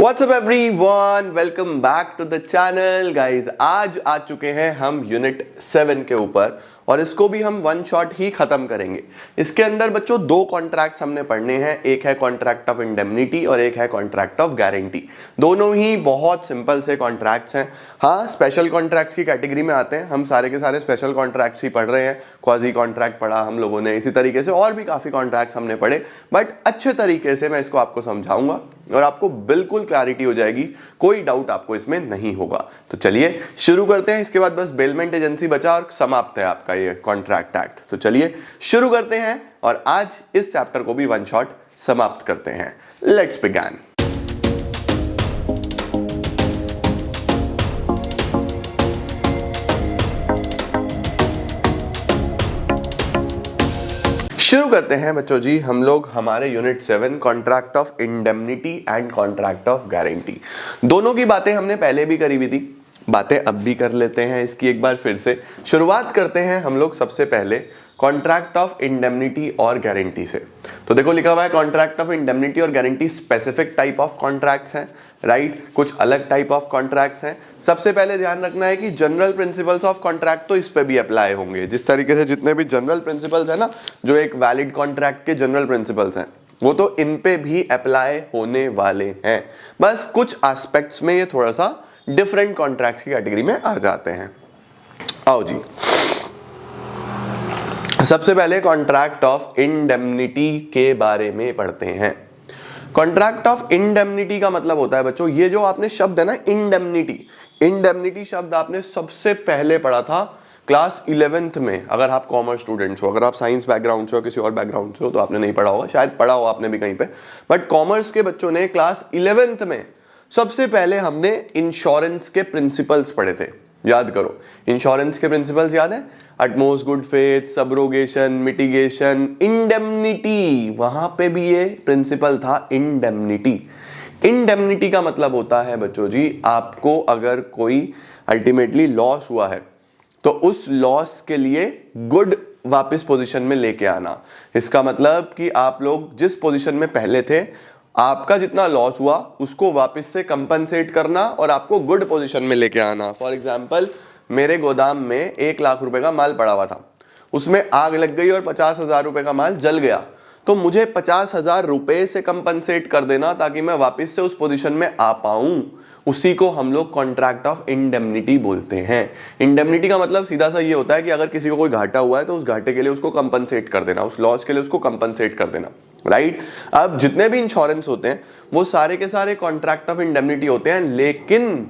WhatsApp everyone, welcome back to the channel guys. आज आ चुके हैं हम यूनिट 7 के ऊपर और इसको भी हम वन शॉट ही खत्म करेंगे। इसके अंदर बच्चों दो कॉन्ट्रैक्ट्स हमने पढ़ने हैं, एक है कॉन्ट्रैक्ट ऑफ इंडेमनिटी और एक है कॉन्ट्रैक्ट ऑफ गारंटी। दोनों ही बहुत सिंपल से कॉन्ट्रैक्ट्स हैं। हाँ, स्पेशल कॉन्ट्रैक्ट्स की कैटेगरी में आते हैं, हम सारे के सारे स्पेशल कॉन्ट्रैक्ट्स ही पढ़ रहे हैं। क्वाजी कॉन्ट्रैक्ट पढ़ा हम लोगों ने, इसी तरीके से और भी काफी कॉन्ट्रैक्ट्स हमने पढ़े, बट अच्छे तरीके से मैं इसको आपको समझाऊंगा और आपको बिल्कुल क्लैरिटी हो जाएगी, कोई डाउट आपको इसमें नहीं होगा। तो चलिए शुरू करते हैं। इसके बाद बस बेलमेंट एजेंसी बचा और समाप्त है आपका ये कॉन्ट्रैक्ट एक्ट। तो चलिए शुरू करते हैं और आज इस चैप्टर को भी वन शॉट समाप्त करते हैं। Let's begin. शुरू करते हैं बच्चों जी हम लोग हमारे unit 7 contract of indemnity and contract of guarantee. दोनों की बातें हमने पहले भी करी हुई थी, बातें अब भी कर लेते हैं इसकी एक बार फिर से। शुरुआत करते हैं हम लोग सबसे पहले कॉन्ट्रैक्ट ऑफ इंडेमनिटी और गारंटी से। तो देखो लिखा हुआ है कॉन्ट्रैक्ट ऑफ इंडेमनिटी और guarantee specific type of contracts हैं, राइट? कुछ अलग टाइप ऑफ कॉन्ट्रैक्ट्स हैं। सबसे पहले ध्यान रखना है कि जनरल प्रिंसिपल्स ऑफ कॉन्ट्रैक्ट तो इस पे भी अप्लाई होंगे। जिस तरीके से जितने भी जनरल प्रिंसिपल्स हैं ना, जो एक वैलिड कॉन्ट्रैक्ट के जनरल प्रिंसिपल्स हैं, वो तो इन पे भी अप्लाई होने वाले हैं। बस कुछ एस्पेक्ट्स में ये थोड़ा सा डिफरेंट कॉन्ट्रैक्ट्स की कैटेगरी में आ जाते हैं। आओ जी, सबसे पहले कॉन्ट्रैक्ट ऑफ इंडेमनिटी के बारे में पढ़ते हैं। कॉन्ट्रैक्ट ऑफ इंडेमनिटी का मतलब होता है बच्चों, ये जो आपने शब्द है ना इंडेमनिटी, इंडेमनिटी शब्द आपने सबसे पहले पढ़ा था क्लास 11th में। अगर आप कॉमर्स स्टूडेंट्स हो, अगर आप साइंस बैकग्राउंड से हो, किसी और बैकग्राउंड से हो, तो आपने नहीं पढ़ा होगा, शायद पढ़ा हो आपने भी कहीं पे, बट कॉमर्स के बच्चों ने क्लास 11th में सबसे पहले हमने इंश्योरेंस के प्रिंसिपल्स पढ़े थे। याद करो, इंश्योरेंस के प्रिंसिपल्स याद है? Utmost good faith, subrogation, mitigation, indemnity. वहां पे भी ये प्रिंसिपल था इंडेमनिटी। इंडेमनिटी का मतलब होता है बच्चों जी, आपको अगर कोई अल्टीमेटली लॉस हुआ है तो उस लॉस के लिए गुड वापस पोजीशन में लेके आना। इसका मतलब कि आप लोग जिस पोजीशन में पहले थे, आपका जितना लॉस हुआ उसको वापस से कंपनसेट करना और आपको गुड पोजीशन में लेके आना। फॉर एग्जांपल, मेरे गोदाम में 1 लाख रुपए का माल पड़ा हुआ था, उसमें आग लग गई और 50,000 रुपए का माल जल गया, तो मुझे 50,000 रुपए से कंपनसेट कर देना ताकि मैं वापस से उस पोजीशन में आ पाऊं। उसी को हम लोग कॉन्ट्रैक्ट ऑफ इंडेमनिटी बोलते हैं। इंडेमनिटी का मतलब सीधा सा ये होता है कि अगर किसी को कोई घाटा हुआ है तो उस घाटे के लिए उसको कंपनसेट कर देना, उस लॉस के लिए उसको कंपनसेट कर देना, राइट? अब जितने भी इंश्योरेंस होते हैं वो सारे के सारे कॉन्ट्रैक्ट ऑफ इंडेमनिटी होते हैं, लेकिन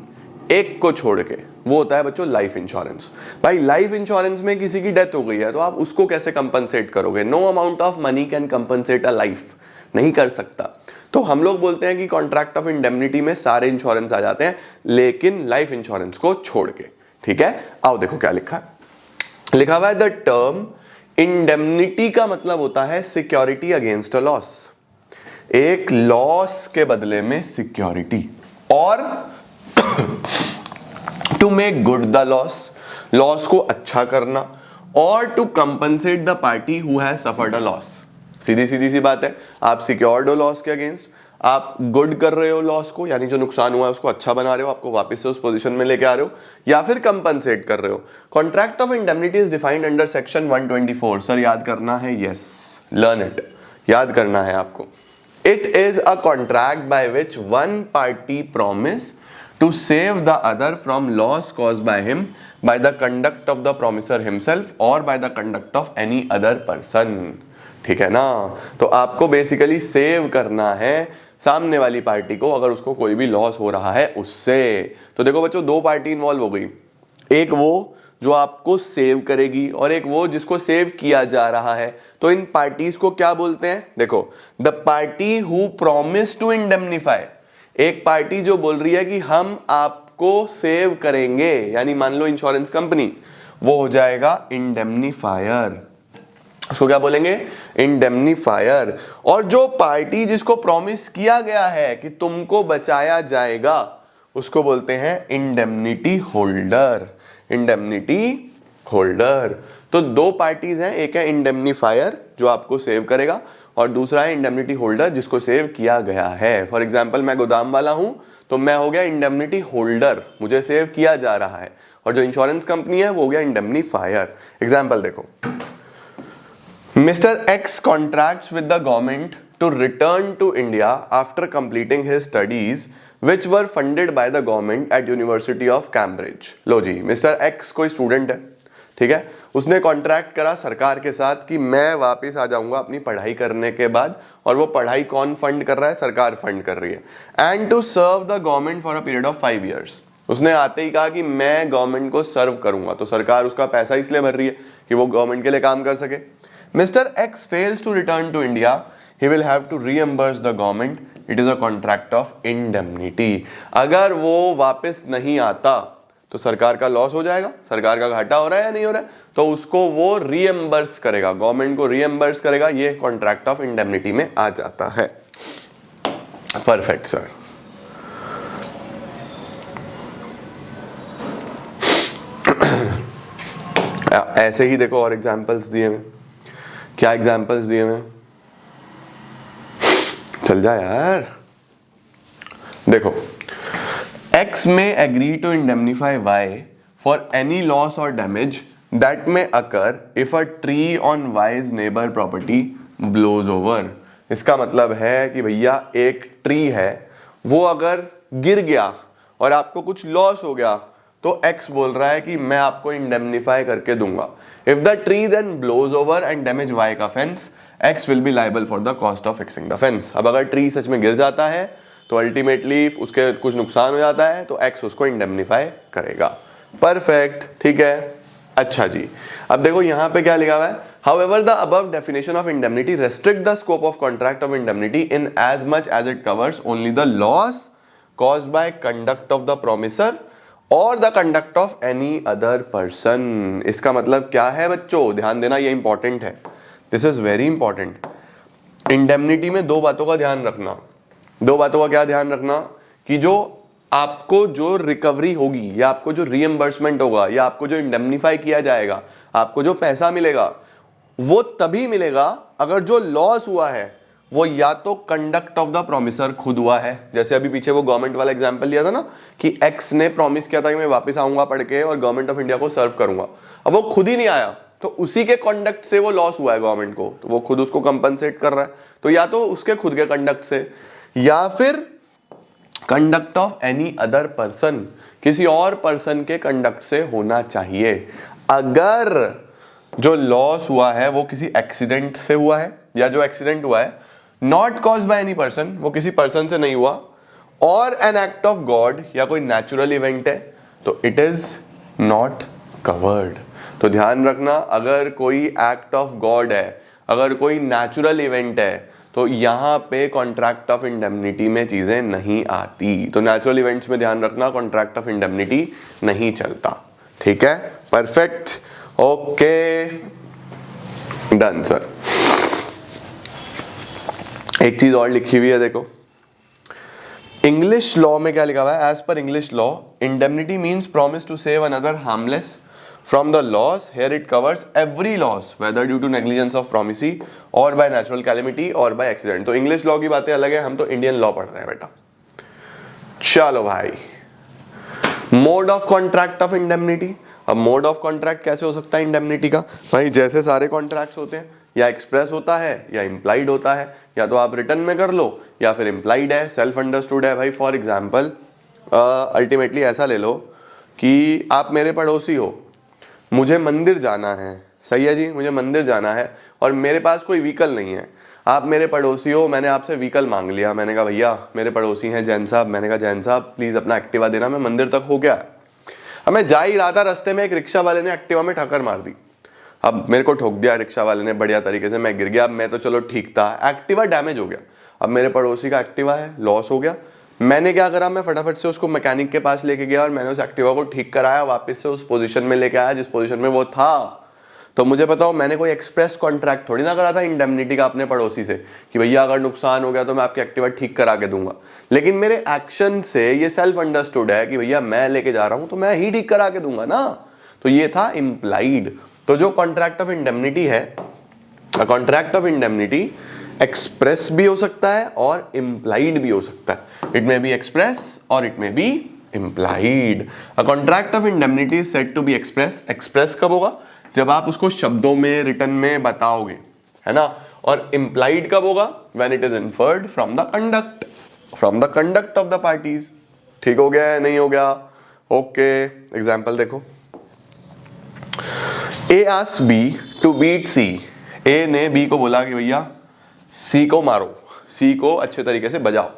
एक को छोड़ के, वो होता है बच्चों लाइफ इंश्योरेंस। भाई लाइफ इंश्योरेंस में किसी की डेथ हो गई है तो आप उसको कैसे कंपनसेट करोगे? No amount of money can compensate a life, नहीं कर सकता। तो हम लोग बोलते हैं कि कॉन्ट्रैक्ट ऑफ इंडेमनिटी में सारे इंश्योरेंस आ जाते हैं, लेकिन लाइफ इंश्योरेंस को छोड़ के। ठीक है, आओ देखो क्या लिखा है। लिखा हुआ है द टर्म इंडेमनिटी का मतलब होता है सिक्योरिटी अगेंस्ट अ लॉस, एक लॉस के बदले में सिक्योरिटी, और to make good the loss, loss को अच्छा करना, और to compensate the party who has suffered a loss. सीधी सीधी सी बात है, आप सिक्योर्ड हो लॉस के अगेंस्ट, आप गुड कर रहे हो लॉस को, यानी जो नुकसान हुआ है उसको अच्छा बना रहे हो, आपको वापस से उस पोजीशन में लेके आ रहे हो, या फिर कंपनसेट कर रहे हो। Contract of indemnity is defined under section 124। Sir याद करना है? यस, लर्न इट, याद करना है आपको। It is a contract by which one party promise to save the other from loss caused by him by the conduct of the promiser himself or by the conduct of any other person। ठीक है ना? तो आपको basically save करना है सामने वाली party को अगर उसको कोई भी लॉस हो रहा है उससे। तो देखो बच्चों, दो पार्टी इन्वॉल्व हो गई, एक वो जो आपको सेव करेगी और एक वो जिसको सेव किया जा रहा है। तो इन पार्टीज को क्या बोलते हैं? देखो, the party who promise to indemnify, एक पार्टी जो बोल रही है कि हम आपको सेव करेंगे, यानी मान लो इंश्योरेंस कंपनी, वो हो जाएगा इंडेमनिफायर। उसको क्या बोलेंगे? इंडेमनिफायर। और जो पार्टी जिसको प्रॉमिस किया गया है कि तुमको बचाया जाएगा, उसको बोलते हैं इंडेमनिटी होल्डर। Indemnity holder. तो दो पार्टीज हैं, एक है इंडेमनिफायर जो आपको सेव करेगा, और दूसरा है इंडेमनिटी होल्डर जिसको सेव किया गया है। फॉर एग्जाम्पल मैं गोदाम वाला हूं तो मैं हो गया इंडेमनिटी होल्डर, मुझे सेव किया जा रहा है, और जो इंश्योरेंस कंपनी है वो हो गया इंडेमनीफायर। एग्जाम्पल देखो, mister X contracts with the government to return to India after completing his studies which were funded by the government at university of Cambridge. लो जी, मिस्टर एक्स कोई स्टूडेंट है, ठीक है, उसने कॉन्ट्रैक्ट करा सरकार के साथ कि मैं वापस आ जाऊंगा अपनी पढ़ाई करने के बाद, और वो पढ़ाई कौन फंड कर रहा है? सरकार फंड कर रही है। And to serve the government for a period of 5 years, उसने आते ही कहा कि मैं गवर्नमेंट को सर्व करूंगा, तो सरकार उसका पैसा इसलिए भर रही है कि वो गवर्नमेंट के लिए काम कर सके। Mister X fails to return to India, he will have to reimburse the government, it is a contract of indemnity. अगर वो वापस नहीं आता तो सरकार का लॉस हो जाएगा, सरकार का घाटा हो रहा है या नहीं हो रहा है, तो उसको वो रीएम्बर्स करेगा, गवर्नमेंट को रीएम्बर्स करेगा, ये कॉन्ट्रैक्ट ऑफ इंडेमनिटी में आ जाता है। Perfect sir. ऐसे ही देखो और एग्जांपल्स दिए हुए, क्या एग्जांपल्स दिए हुए, चल जा यार। देखो, X may agree to indemnify Y for any loss or damage that may occur if a tree on Y's neighbor property blows over। इसका मतलब है कि भैया एक ट्री है, वो अगर गिर गया और आपको कुछ लॉस हो गया तो X बोल रहा है कि मैं आपको इंडेमनिफाई करके दूंगा। If the tree then blows over and damage Y का fence, X will be liable for the cost of fixing the fence। अब अगर ट्री सच में गिर जाता है तो अल्टीमेटली उसके कुछ नुकसान हो जाता है तो एक्स उसको इंडेमनिफाई करेगा। परफेक्ट, ठीक है। अच्छा जी, अब देखो यहां पे क्या लिखा हुआ है, however the above definition of indemnity restrict the scope of contract of indemnity in as much as it covers only the loss caused by conduct of the promisor और the conduct of any other person. इसका मतलब क्या है बच्चों, ध्यान देना, ये important है, this is very important. Indemnity में दो बातों का ध्यान रखना, दो बातों का क्या ध्यान रखना, कि जो आपको जो रिकवरी होगी या आपको जो रीएम्बर्समेंट होगा या आपको जो इंडेमनिफाई किया जाएगा, आपको जो पैसा मिलेगा वो तभी मिलेगा अगर जो लॉस हुआ है वो या तो कंडक्ट ऑफ द प्रोमिसर खुद हुआ है, जैसे अभी पीछे वो गवर्नमेंट वाला एग्जांपल लिया था ना कि एक्स ने प्रॉमिस किया था कि मैं वापस आऊंगा पढ़ के और गवर्नमेंट ऑफ इंडिया को सर्व करूंगा, अब वो खुद ही नहीं आया तो उसी के कंडक्ट से वो लॉस हुआ है गवर्नमेंट को, तो वो खुद उसको कंपनसेट कर रहा है, तो या तो उसके खुद के कंडक्ट से या फिर conduct of any other person, किसी और पर्सन के कंडक्ट से होना चाहिए। अगर जो लॉस हुआ है वो किसी एक्सीडेंट से हुआ है या जो एक्सीडेंट हुआ है not caused by any person, वो किसी पर्सन से नहीं हुआ, और एन एक्ट ऑफ गॉड या कोई नेचुरल इवेंट है, तो इट इज नॉट कवर्ड। तो ध्यान रखना, अगर कोई एक्ट ऑफ गॉड है, अगर कोई नेचुरल इवेंट है, तो यहां पे कॉन्ट्रैक्ट ऑफ इंडेमनिटी में चीजें नहीं आती। तो नेचुरल इवेंट्स में ध्यान रखना, कॉन्ट्रैक्ट ऑफ इंडेमनिटी नहीं चलता, ठीक है। Perfect, okay, done sir. एक चीज और लिखी हुई है देखो, इंग्लिश लॉ में क्या लिखा हुआ है, as per English law indemnity means promise to save another harmless from the loss, here it covers every loss whether due to negligence of promisee or by natural calamity or by accident। तो English law की बातें अलग है, हम तो Indian law पढ़ रहे हैं बेटा। चलो भाई, mode of contract of indemnity. अब मोड ऑफ कॉन्ट्रैक्ट कैसे हो सकता है इंडेमनिटी का? भाई जैसे सारे कॉन्ट्रैक्ट्स होते हैं, या एक्सप्रेस होता है या इम्प्लाइड होता है, या तो आप रिटर्न में कर लो या फिर इम्प्लाइड है, सेल्फ अंडरस्टूड है। भाई फॉर एग्जाम्पल अल्टीमेटली ऐसा ले लो कि आप मेरे पड़ोसी हो, मुझे मंदिर जाना है, सही है जी, मुझे मंदिर जाना है और मेरे पास कोई व्हीकल नहीं है। आप मेरे पड़ोसी हो, मैंने आपसे व्हीकल मांग लिया, मैंने कहा भैया मेरे पड़ोसी हैं जैन साहब, मैंने कहा जैन साहब प्लीज़ अपना एक्टिवा देना, मैं मंदिर तक हो गया। अब मैं जा ही रहा था, रास्ते में एक रिक्शा वाले ने एक्टिवा में ठक्कर मार दी, अब मेरे को ठोक दिया रिक्शा वाले ने बढ़िया तरीके से, मैं गिर गया। अब मैं तो चलो ठीक था, एक्टिवा डैमेज हो गया, अब मेरे पड़ोसी का एक्टिवा है, लॉस हो गया। मैंने क्या करा, मैं फटाफट से उसको मैकेनिक के पास लेके गया और मैंने उस एक्टिवा को ठीक कराया, वापस से उस पोजीशन में लेके आया जिस पोजीशन में वो था। तो मुझे बताओ, मैंने कोई एक्सप्रेस कॉन्ट्रैक्ट थोड़ी ना करा था इंडेमनिटी का अपने पड़ोसी से कि भैया अगर नुकसान हो गया तो मैं आपकी एक्टिवा ठीक करा के दूंगा। लेकिन मेरे एक्शन से ये सेल्फ अंडरस्टूड है कि भैया मैं लेके जा रहा हूं तो मैं ही ठीक करा के दूंगा ना, तो ये था इम्प्लाइड। तो जो कॉन्ट्रैक्ट ऑफ इंडेमनिटी है, कॉन्ट्रैक्ट ऑफ इंडेमनिटी एक्सप्रेस भी हो सकता है और इम्प्लाइड भी हो सकता है। इट मे बी एक्सप्रेस और it may be implied. A contract of indemnity is said to be express. Express कब होगा? जब आप उसको शब्दों में, रिटन में बताओगे, है ना। और इम्प्लाइड कब होगा? When it is inferred from the conduct of the parties. ठीक हो गया है, नहीं हो गया? ओके, एग्जाम्पल देखो। ए asked B to beat C. A ने बी को बोला कि भैया सी को मारो, सी को अच्छे तरीके से बजाओ।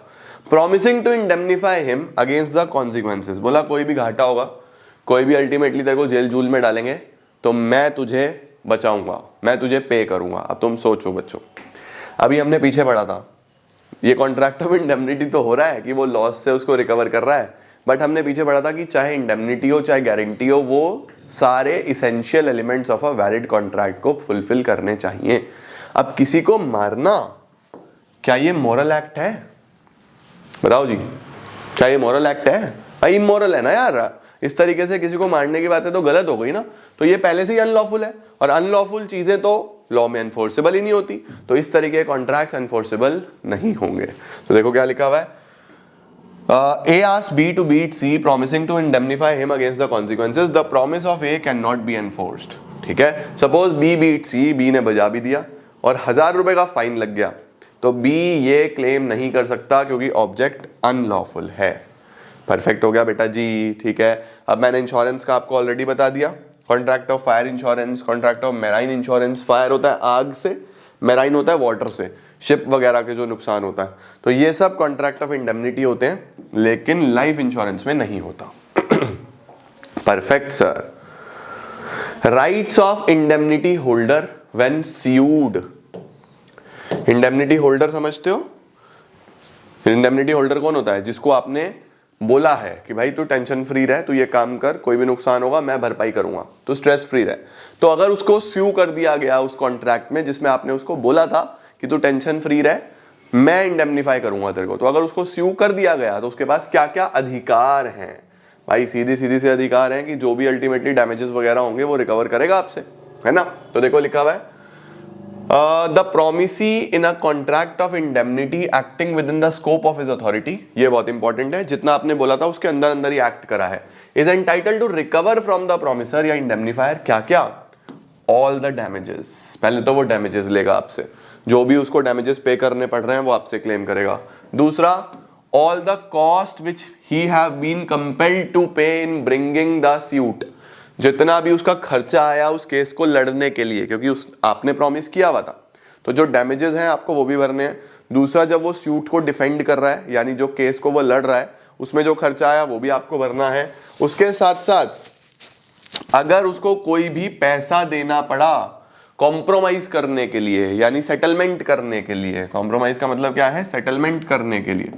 Promising to indemnify him against the consequences. बोला कोई भी घाटा होगा, कोई भी अल्टीमेटली तेरे को जेल जूल में डालेंगे, तो मैं तुझे बचाऊंगा, मैं तुझे पे करूंगा। अब तुम सोचो बच्चों, अभी हमने पीछे पढ़ा था, ये कॉन्ट्रैक्ट ऑफ इंडेमनिटी तो हो रहा है कि वो लॉस से उसको रिकवर कर रहा है, बट हमने पीछे पढ़ा था कि चाहे इंडेमनिटी हो चाहे गारंटी हो, वो सारे essential elements of a valid contract को फुलफिल करने चाहिए। अब किसी को मारना, क्या ये मॉरल एक्ट है? बताओ जी, क्या ये मॉरल एक्ट है? भाई इमोरल है ना यार, इस तरीके से किसी को मारने की बातें तो गलत हो गई ना। तो ये पहले से ही अनलॉफुल है, और अनलॉफुल चीजें तो लॉ में एनफोर्सेबल ही नहीं होती, तो इस तरीके के कॉन्ट्रैक्ट एनफोर्सेबल नहीं होंगे। तो देखो क्या लिखा हुआ है, A asks B to beat C, promising to indemnify him against the consequences. The promise of A cannot be enforced. ठीक है, suppose B beat C, B ने बजा भी दिया और 1000 रुपए का फाइन लग गया, तो B ये क्लेम नहीं कर सकता क्योंकि ऑब्जेक्ट अनलॉफुल है। परफेक्ट हो गया बेटा जी, ठीक है। अब मैंने इंश्योरेंस का आपको ऑलरेडी बता दिया, contract of fire insurance, contract of marine insurance. Fire होता है आग से, मैराइन होता है वाटर से, शिप वगैरह के जो नुकसान होता है, तो ये सब कॉन्ट्रैक्ट ऑफ इंडेमनिटी होते हैं, लेकिन लाइफ इंश्योरेंस में नहीं होता। Perfect sir. Rights of indemnity holder when sued. Indemnity holder समझते हो? इंडेमनिटी होल्डर कौन होता है? जिसको आपने बोला है कि भाई तू टेंशन फ्री रह, तू ये काम कर, कोई भी नुकसान होगा मैं भरपाई करूंगा, तू स्ट्रेस फ्री रह। तो अगर उसको स्यू कर दिया गया उस कॉन्ट्रैक्ट में जिसमें आपने उसको बोला था कि तू टेंशन फ्री रह, मैं इंडेमनीफाई करूंगा तेरे को, तो अगर उसको स्यू कर दिया गया तो उसके पास क्या क्या अधिकार हैं? भाई सीधी से अधिकार हैं कि जो भी अल्टीमेटली डैमेजेस वगैरह होंगे वो रिकवर करेगा आपसे, है ना। तो देखो लिखा हुआ है, the promisee in a contract of indemnity acting with in the scope of his authority. ये बहुत इंपॉर्टेंट है, जितना आपने बोला था उसके अंदर अंदर ही एक्ट करा है। Is entitled to recover from the promisor या इंडेमनीफायर क्या क्या? All the damages. पहले तो वो डैमेजेस लेगा आपसे, जो भी उसको डैमेजेस पे करने पड़ रहे हैं वो आपसे क्लेम करेगा। दूसरा, all the cost which he have been compelled to pay in bringing the suit. जितना भी उसका खर्चा आया उस केस को लड़ने के लिए, क्योंकि उस आपने प्रॉमिस किया हुआ था, तो जो डैमेजेस हैं आपको वो भी भरने हैं। दूसरा, जब वो सूट को डिफेंड कर रहा है, यानी जो केस को वो लड़ रहा है, उसमें जो खर्चा आया वो भी आपको भरना है। उसके साथ साथ अगर उसको कोई भी पैसा देना पड़ा कॉम्प्रोमाइज करने के लिए, यानी सेटलमेंट करने के लिए, कॉम्प्रोमाइज का मतलब क्या है? सेटलमेंट करने के लिए,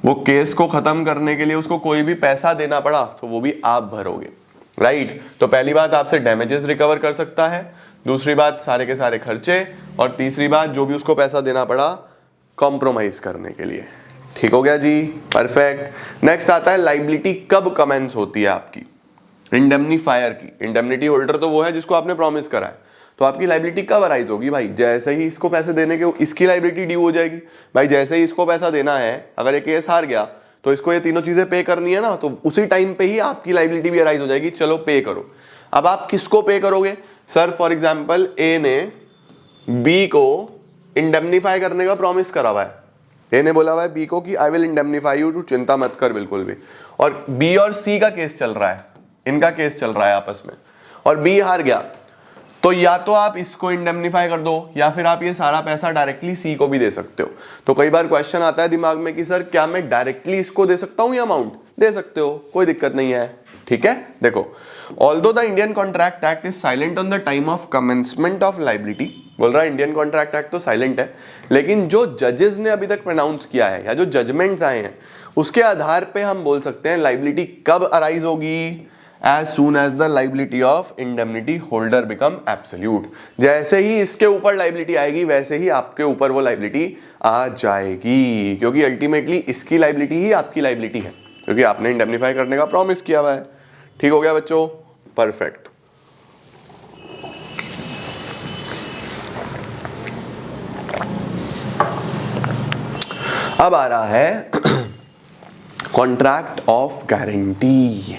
वो केस को खत्म करने के लिए उसको कोई भी पैसा देना पड़ा, तो वो भी आप भरोगे, राइट। तो पहली बात, आपसे डैमेजेस रिकवर कर सकता है, दूसरी बात सारे के सारे खर्चे, और तीसरी बात जो भी उसको पैसा देना पड़ा कॉम्प्रोमाइज करने के लिए। ठीक हो गया जी, परफेक्ट। नेक्स्ट आता है लाइबिलिटी कब कमेंस होती है आपकी? इंडेमनीफायर की। इंडेमनिटी होल्डर तो वो है जिसको आपने प्रॉमिस करा है, तो आपकी लाइबिलिटी कब अराइज होगी? भाई जैसे ही इसको पैसे देने के, इसकी लाइबिलिटी ड्यू हो जाएगी। भाई जैसे ही इसको पैसा देना है, अगर ये केस हार गया तो इसको ये तीनों चीजें पे करनी है ना, तो उसी टाइम पे ही आपकी लाइबिलिटी भी अराइज हो जाएगी, चलो पे करो। अब आप किसको पे करोगे? सर फॉर एग्जाम्पल ए ने बी को इंडेमनीफाई करने का प्रॉमिस करा हुआ है, ए ने बोला हुआ है बी को कि आई विल इंडेमनीफाई यू, तू चिंता मत कर बिल्कुल भी, और बी और सी का केस चल रहा है, इनका केस चल रहा है आपस में, और बी हार गया, तो या तो आप इसको इंडेमनीफाई कर दो या फिर आप ये सारा पैसा डायरेक्टली सी को भी दे सकते हो। तो कई बार क्वेश्चन आता है दिमाग में कि सर क्या मैं डायरेक्टली इसको दे सकता हूं या अमाउंट? दे सकते हो, कोई दिक्कत नहीं है, ठीक है। देखो, although the Indian contract act is silent on the time of commencement of liability, बोल रहा है इंडियन कॉन्ट्रैक्ट एक्ट तो साइलेंट है, लेकिन जो जजेस ने अभी तक प्रोनाउंस किया है या जो जजमेंट्स आए हैं उसके आधार पे हम बोल सकते हैं लाइबिलिटी कब अराइज होगी? as soon as the liability of indemnity holder become absolute। जैसे ही इसके ऊपर लाइबिलिटी आएगी वैसे ही आपके ऊपर वो लाइबिलिटी आ जाएगी, क्योंकि अल्टीमेटली इसकी लाइबिलिटी ही आपकी लाइबिलिटी है, क्योंकि आपने इंडेमनीफाई करने का प्रॉमिस किया हुआ है। ठीक हो गया बच्चों, परफेक्ट। अब आ रहा है contract of guarantee.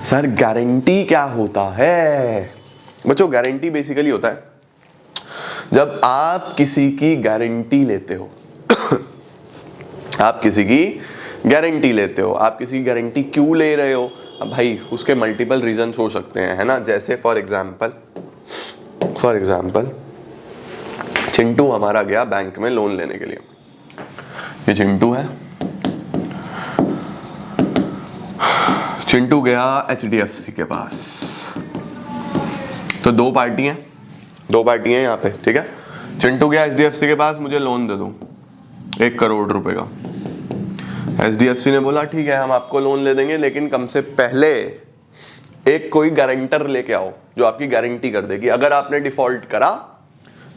Sir guarantee क्या होता है? बच्चों गारंटी बेसिकली होता है जब आप किसी की गारंटी लेते हो आप किसी की गारंटी लेते हो। आप किसी की गारंटी क्यों ले रहे हो? अब भाई उसके मल्टीपल रीजंस हो सकते हैं, है ना। जैसे फॉर एग्जाम्पल चिंटू हमारा गया बैंक में लोन लेने के लिए। ये चिंटू है, चिंटू गया HDFC के पास। तो दो पार्टी हैं यहाँ पे, ठीक है। चिंटू गया HDFC के पास, मुझे लोन दे दो 1 करोड़ रुपए का। HDFC ने बोला ठीक है हम आपको लोन ले देंगे, लेकिन कम से पहले एक कोई गारंटर लेके आओ जो आपकी गारंटी कर देगी। अगर आपने डिफॉल्ट करा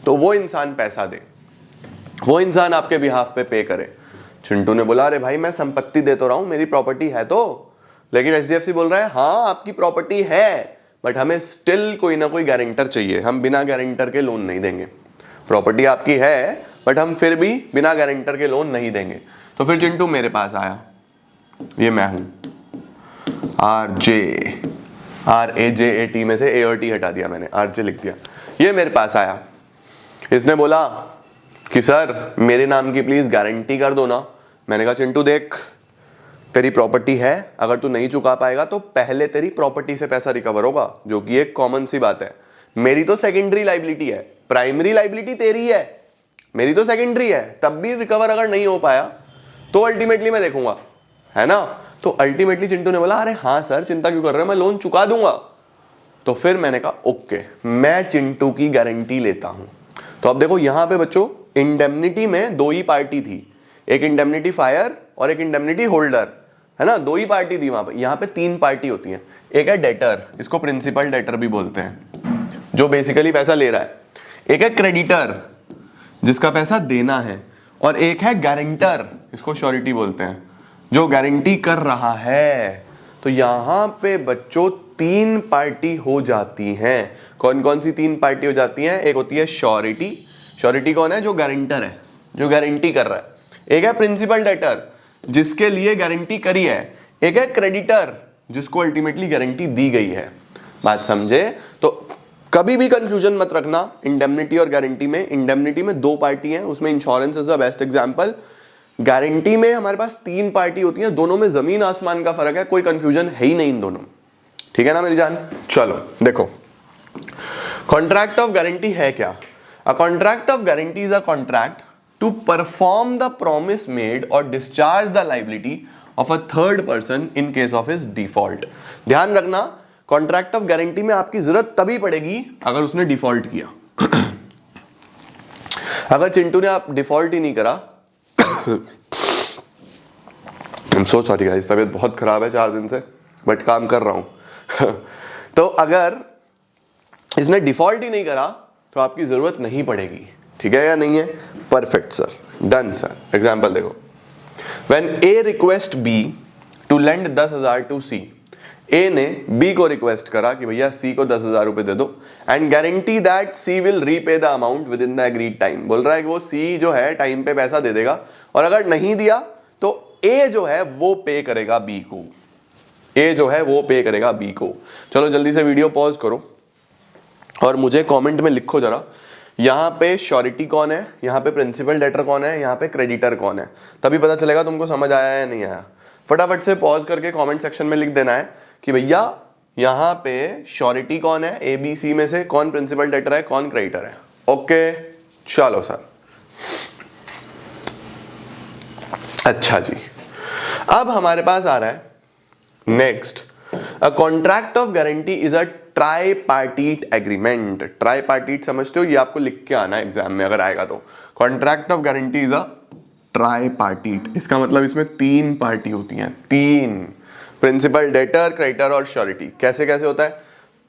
तो वो इंसान पैसा दे, वो इंसान आपके बिहाफ पे पे करे। चिंटू ने बोला अरे भाई मैं संपत्ति दे तो रहा हूं, मेरी प्रॉपर्टी है तो। लेकिन HDFC बोल रहा है हाँ आपकी प्रॉपर्टी है, बट हमें स्टिल कोई ना कोई गारंटर चाहिए, हम बिना गारंटर के लोन नहीं देंगे। प्रॉपर्टी आपकी है बट हम फिर भी बिना गारंटर के लोन नहीं देंगे। तो फिर चिंटू मेरे पास आया, ये मैं हूं RAJAT में से A और T हटा दिया मैंने, RJ लिख दिया। ये मेरे पास आया, इसने बोला कि सर मेरे नाम की प्लीज गारंटी कर दो ना। मैंने कहा चिंटू देख तेरी प्रॉपर्टी है, अगर तू नहीं चुका पाएगा तो पहले तेरी प्रॉपर्टी से पैसा रिकवर होगा, जो कि एक कॉमन सी बात है। मेरी तो सेकेंडरी लाइबिलिटी है, प्राइमरी लाइबिलिटी तेरी है, मेरी तो सेकेंडरी है। तब भी रिकवर अगर नहीं हो पाया तो अल्टीमेटली मैं देखूंगा, है ना। तो अल्टीमेटली चिंटू ने बोला अरे हाँ सर चिंता क्यों कर रहे हो, मैं लोन चुका दूंगा। तो फिर मैंने कहा ओके मैं चिंटू की गारंटी लेता हूं। तो अब देखो यहां पे बच्चों इंडेमनिटी में दो ही पार्टी थी, एक इंडेमनिटी फायर और एक इंडेमनिटी होल्डर, है ना। दो ही पार्टी थी वहां पे। यहाँ पे 3 पार्टी होती हैं। एक है डेटर, इसको प्रिंसिपल डेटर भी बोलते हैं, जो बेसिकली पैसा ले रहा है। एक है क्रेडिटर जिसका पैसा देना है, और एक है गारंटर, इसको श्योरिटी बोलते हैं, जो गारंटी कर रहा है। तो यहां पे बच्चों 3 पार्टी हो जाती हैं। कौन कौन सी 3 पार्टी हो जाती हैं? एक होती है श्योरिटी, श्योरिटी कौन है? जो गारंटर है, जो गारंटी कर रहा है। एक है प्रिंसिपल डेटर जिसके लिए गारंटी करी है, एक है क्रेडिटर जिसको अल्टीमेटली गारंटी दी गई है। बात समझे? तो कभी भी कंफ्यूजन मत रखना इंडेमनिटी और गारंटी में। इंडेमनिटी में 2 पार्टी हैं, उसमें insurance is the best example. Guarantee में हमारे पास 3 पार्टी होती हैं, दोनों में जमीन आसमान का फर्क है, कोई कंफ्यूजन है ही नहीं इन दोनों, ठीक है ना मेरी जान। चलो देखो कॉन्ट्रैक्ट ऑफ गारंटी है क्या? अ contract of guarantee is a contract to perform the promise made or discharge the liability of a third person in case of his default। ध्यान रखना कॉन्ट्रैक्ट ऑफ गारंटी में आपकी जरूरत तभी पड़ेगी अगर उसने डिफॉल्ट किया। अगर चिंटू ने आप डिफॉल्ट ही नहीं करा I'm so sorry guys, तबीयत बहुत खराब है 4 दिन से, बट काम कर रहा हूं तो अगर इसने डिफॉल्ट ही नहीं करा तो आपकी जरूरत नहीं पड़ेगी, ठीक है या नहीं है? Perfect sir, done sir. Example देखो, when A request B to lend 10,000 to C. A ने बी को रिक्वेस्ट करा कि भैया सी को 10,000 रुपए दे दो, and guarantee that C will repay the amount within the agreed time. बोल रहा है कि वो सी जो है टाइम पे पैसा दे देगा, और अगर नहीं दिया तो ए जो है वो पे करेगा बी को, ए जो है वो पे करेगा बी को। चलो जल्दी से वीडियो पॉज करो और मुझे कमेंट में लिखो जरा, यहाँ पे श्योरिटी कौन है, यहाँ पे प्रिंसिपल डेटर कौन है, यहाँ पे क्रेडिटर कौन है, तभी पता चलेगा तुमको समझ आया या नहीं आया। फटाफट से पॉज करके कमेंट सेक्शन में लिख देना है कि भैया यहाँ पे श्योरिटी कौन है, ABC में से कौन प्रिंसिपल डेटर है, कौन क्रेडिटर है। ओके चलो सर। अच्छा जी, अब हमारे पास आ रहा है next, a contract of guarantee is a tripartite agreement. Tripartite समझते हो, ये आपको लिख के आना है एग्जाम में अगर आएगा तो। Contract of guarantee is a tripartite, इसका मतलब इसमें 3 पार्टी होती हैं, 3, प्रिंसिपल, डेटर, क्रेडिटर और श्योरिटी। कैसे कैसे होता है?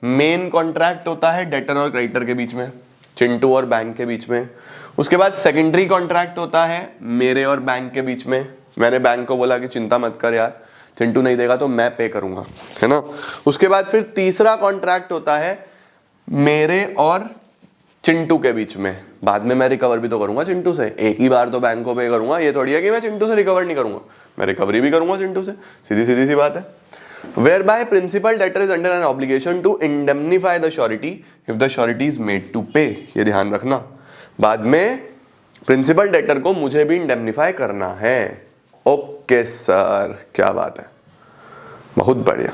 मेन कॉन्ट्रैक्ट होता है डेटर और क्रेडिटर के बीच में, चिंटू और बैंक के बीच में। उसके बाद सेकेंडरी कॉन्ट्रैक्ट होता है मेरे और बैंक के बीच में। मैंने बैंक को बोला कि चिंता मत कर यार, चिंटू नहीं देगा तो मैं पे करूंगा, है ना। उसके बाद फिर तीसरा कॉन्ट्रैक्ट होता है मेरे और चिंटू के बीच में, बाद में मैं रिकवर भी तो करूंगा चिंटू से, एक ही बार तो बैंक को पे करूंगा, ये थोड़ी है कि मैं चिंटू से रिकवर नहीं करूंगा, मैं रिकवरी भी करूंगा चिंटू से, सीधी सीधी सी बात है। whereby principal debtor is under an obligation to indemnify the surety if the surety is made to pay, ये ध्यान रखना, बाद में प्रिंसिपल डेटर को मुझे भी इंडेमनीफाई करना है। ओके सर, क्या बात है, बहुत बढ़िया।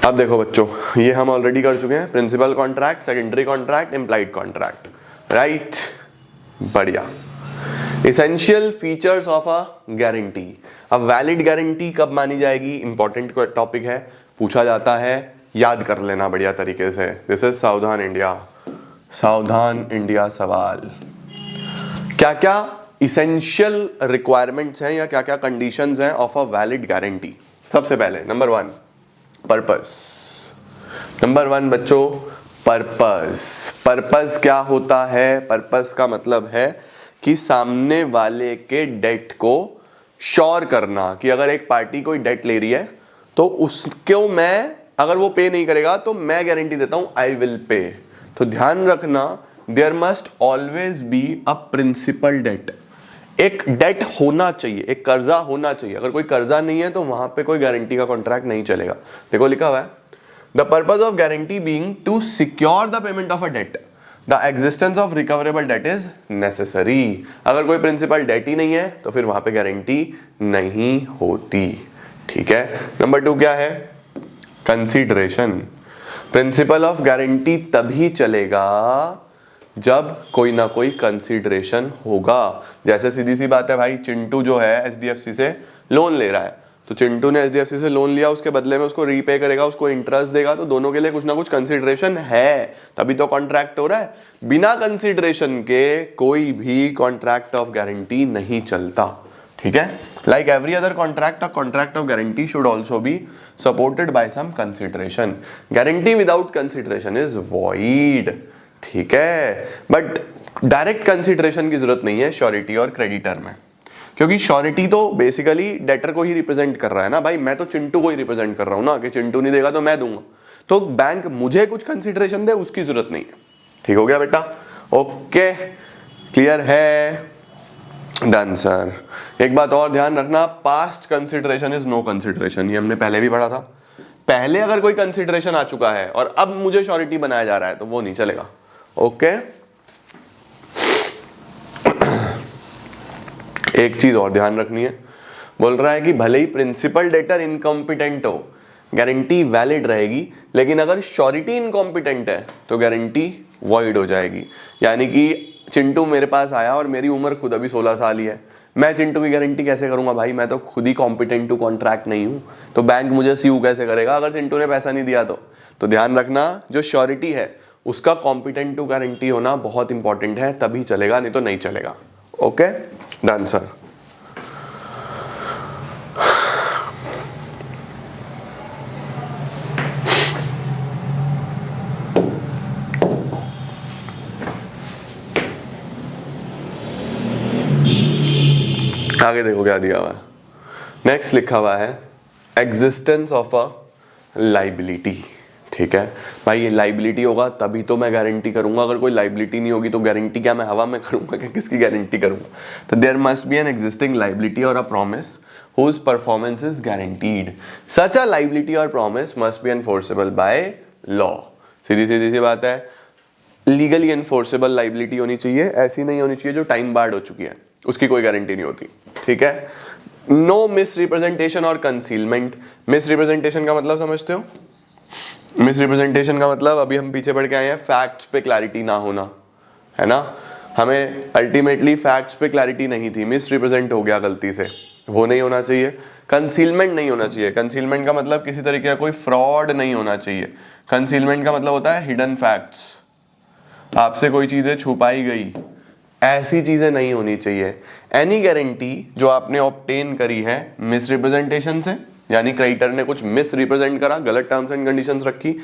अब देखो बच्चों, ये हम ऑलरेडी कर चुके हैं, principal contract, secondary contract, implied contract, right, बढ़िया। Essential features of a guarantee. अब वैलिड गारंटी कब मानी जाएगी, इंपॉर्टेंट टॉपिक है, पूछा जाता है, याद कर लेना बढ़िया तरीके से। दिस इज सावधान इंडिया, सावधान इंडिया सवाल। क्या क्या इसेंशियल रिक्वायरमेंट्स हैं या क्या क्या कंडीशंस हैं ऑफ अ वैलिड गारंटी। सबसे पहले नंबर 1 पर्पस। नंबर 1 बच्चों, पर्पस। पर्पस क्या होता है, पर्पस का मतलब है कि सामने वाले के डेट को श्योर करना, कि अगर एक पार्टी कोई डेट ले रही है तो उसको मैं, अगर वो पे नहीं करेगा तो मैं गारंटी देता हूं आई विल पे। तो ध्यान रखना, there must always be a principal debt. एक डेट होना चाहिए, एक कर्जा होना चाहिए। अगर कोई कर्जा नहीं है तो वहां पे कोई गारंटी का कॉन्ट्रैक्ट नहीं चलेगा। देखो लिखा हुआ है, the purpose of guarantee being to secure the payment of a debt, the existence of recoverable debt is necessary. अगर कोई प्रिंसिपल डेट ही नहीं है तो फिर वहां पे गारंटी नहीं होती, ठीक है। नंबर 2 क्या है, कंसीडरेशन। प्रिंसिपल ऑफ गारंटी तभी चलेगा जब कोई ना कोई कंसीडरेशन होगा। जैसे सीधी सी बात है भाई, चिंटू जो है एचडीएफसी से लोन ले रहा है, तो चिंटू ने एचडीएफसी से लोन लिया, उसके बदले में उसको रीपे करेगा, उसको इंटरेस्ट देगा, तो दोनों के लिए कुछ ना कुछ कंसीडरेशन है, तभी तो कॉन्ट्रैक्ट हो रहा है। बिना कंसीडरेशन के कोई भी कॉन्ट्रैक्ट ऑफ गारंटी नहीं चलता, ठीक है। Like every other contract, a contract of guarantee should also be supported by some consideration. Guarantee without consideration is void, ठीक है। बट डायरेक्ट कंसीडरेशन की जरूरत नहीं है श्योरिटी और क्रेडिटर में, क्योंकि श्योरिटी तो बेसिकली डेटर को ही रिप्रेजेंट कर रहा है ना भाई, मैं तो चिंटू को ही रिप्रेजेंट कर रहा हूं ना, कि चिंटू नहीं देगा तो मैं दूंगा, तो बैंक मुझे कुछ कंसीडरेशन दे उसकी जरूरत नहीं है। ठीक हो गया बेटा, ओके, क्लियर है, डन सर। एक बात और ध्यान रखना, past consideration is no consideration, ये हमने पहले भी पढ़ा था। पहले अगर कोई कंसीडरेशन आ चुका है और अब मुझे श्योरिटी बनाया जा रहा है तो वो नहीं चलेगा, ओके। एक चीज और ध्यान रखनी है, बोल रहा है कि भले ही प्रिंसिपल डेटर इनकॉम्पिटेंट हो, गारंटी वैलिड रहेगी, लेकिन अगर श्योरिटी इनकॉम्पिटेंट है तो गारंटी वॉइड हो जाएगी। यानी कि चिंटू मेरे पास आया और मेरी उम्र खुद अभी 16 साल ही है, मैं चिंटू की गारंटी कैसे करूंगा भाई, मैं तो खुद ही कॉम्पिटेंट टू कॉन्ट्रैक्ट नहीं हूं, तो बैंक मुझे सीयू कैसे करेगा अगर चिंटू ने पैसा नहीं दिया तो ध्यान रखना, जो श्योरिटी है उसका कॉम्पिटेंट टू गारंटी होना बहुत इंपॉर्टेंट है, तभी चलेगा, नहीं तो नहीं चलेगा, ओके, डन सर। आगे देखो क्या दिया हुआ है, नेक्स्ट लिखा हुआ है एग्जिस्टेंस ऑफ अ लाइबिलिटी। ठीक है भाई, ये लाइबिलिटी होगा तभी तो मैं गारंटी करूंगा, अगर कोई लाइबिलिटी नहीं होगी तो गारंटी क्या मैं हवा में करूंगा क्या, किसकी गारंटी करूंगा। तो there must be an existing liability और a promise whose performance is guaranteed. Such a liability or promise must be enforceable by law. सीधी सीधी सी बात है, लीगली एनफोर्सेबल लाइबिलिटी होनी चाहिए, ऐसी नहीं होनी चाहिए जो टाइम बार्ड हो चुकी है, उसकी कोई गारंटी नहीं होती, ठीक है। नो मिस रिप्रेजेंटेशन और कंसीलमेंट। मिस रिप्रेजेंटेशन का मतलब समझते हो, मिस रिप्रेजेंटेशन का मतलब अभी हम पीछे पढ़ के आए हैं, फैक्ट्स पे क्लैरिटी ना होना, है ना। हमें अल्टीमेटली फैक्ट्स पे क्लैरिटी नहीं थी, मिस रिप्रेजेंट हो गया गलती से, वो नहीं होना चाहिए। कंसीलमेंट नहीं होना चाहिए, कंसीलमेंट का मतलब किसी तरीके का कोई फ्रॉड नहीं होना चाहिए। कंसीलमेंट का मतलब होता है हिडन फैक्ट्स, आपसे कोई चीजें छुपाई गई, ऐसी चीजें नहीं होनी चाहिए। एनी गारंटी जो आपने ऑब्टेन करी है मिस रिप्रेजेंटेशन से, यानी क्रेडिटर ने कुछ मिस रिप्रेजेंट करा, गलत टर्म्स एंड कंडीशंस रखी,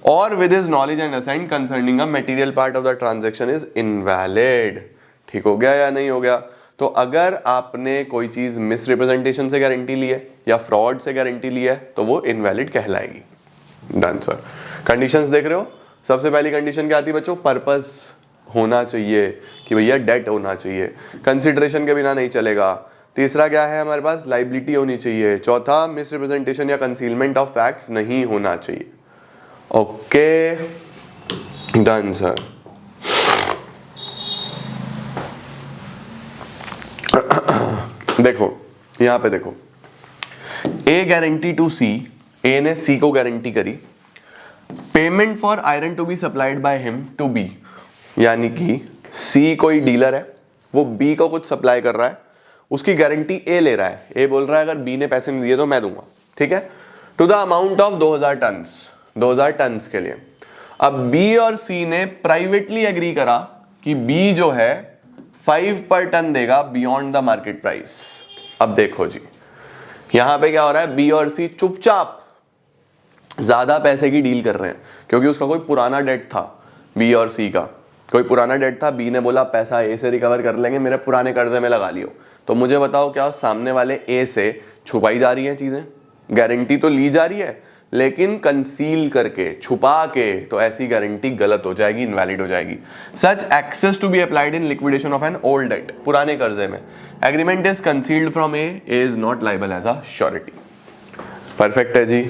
और with his knowledge and assigned concerning a material part of the transaction is invalid. ठीक हो गया या नहीं हो गया। तो अगर आपने कोई चीज मिस रिप्रेजेंटेशन से गारंटी ली है या फ्रॉड से गारंटी ली है तो वो इनवैलिड कहलाएगी। Done sir. कंडीशंस देख रहे हो, सबसे पहली कंडीशन क्या आती है बच्चों, पर्पस होना चाहिए कि भैया डेट होना चाहिए, कंसिडरेशन के बिना नहीं चलेगा। तीसरा क्या है हमारे पास, लाइबिलिटी होनी चाहिए। चौथा, मिसरिप्रेजेंटेशन या कंसीलमेंट ऑफ फैक्ट्स नहीं होना चाहिए। Okay done sir. देखो यहां पे देखो, ए गारंटी टू सी, ए ने सी को गारंटी करी, payment for iron to be supplied by him to be, यानी कि सी कोई डीलर है, वो बी को कुछ सप्लाई कर रहा है, उसकी गारंटी ए ले रहा है। ए बोल रहा है अगर बी ने पैसे नहीं दिए तो मैं दूंगा, ठीक है, to the amount of 2000 tons, 2000 tons के लिए। अब बी और सी ने प्राइवेटली एग्री करा कि बी जो है 5 पर टन देगा बियॉन्ड द मार्केट प्राइस। अब देखो जी यहां पे क्या हो रहा है, बी और सी चुपचाप ज्यादा पैसे की डील कर रहे हैं, क्योंकि उसका कोई पुराना डेट था, बी और सी का कोई पुराना डेट था। बी ने बोला पैसा ए से रिकवर कर लेंगे, मेरे पुराने कर्जे में लगा लियो। तो मुझे बताओ क्या सामने वाले ए से छुपाई जा रही है चीजें, गारंटी तो ली जा रही है लेकिन कंसील करके, छुपा के, तो ऐसी गारंटी गलत हो जाएगी, इनवैलिड हो जाएगी। Such access to be applied in liquidation of an old debt, पुराने कर्जे में। Agreement is concealed from A is not liable as a surety. Perfect है जी।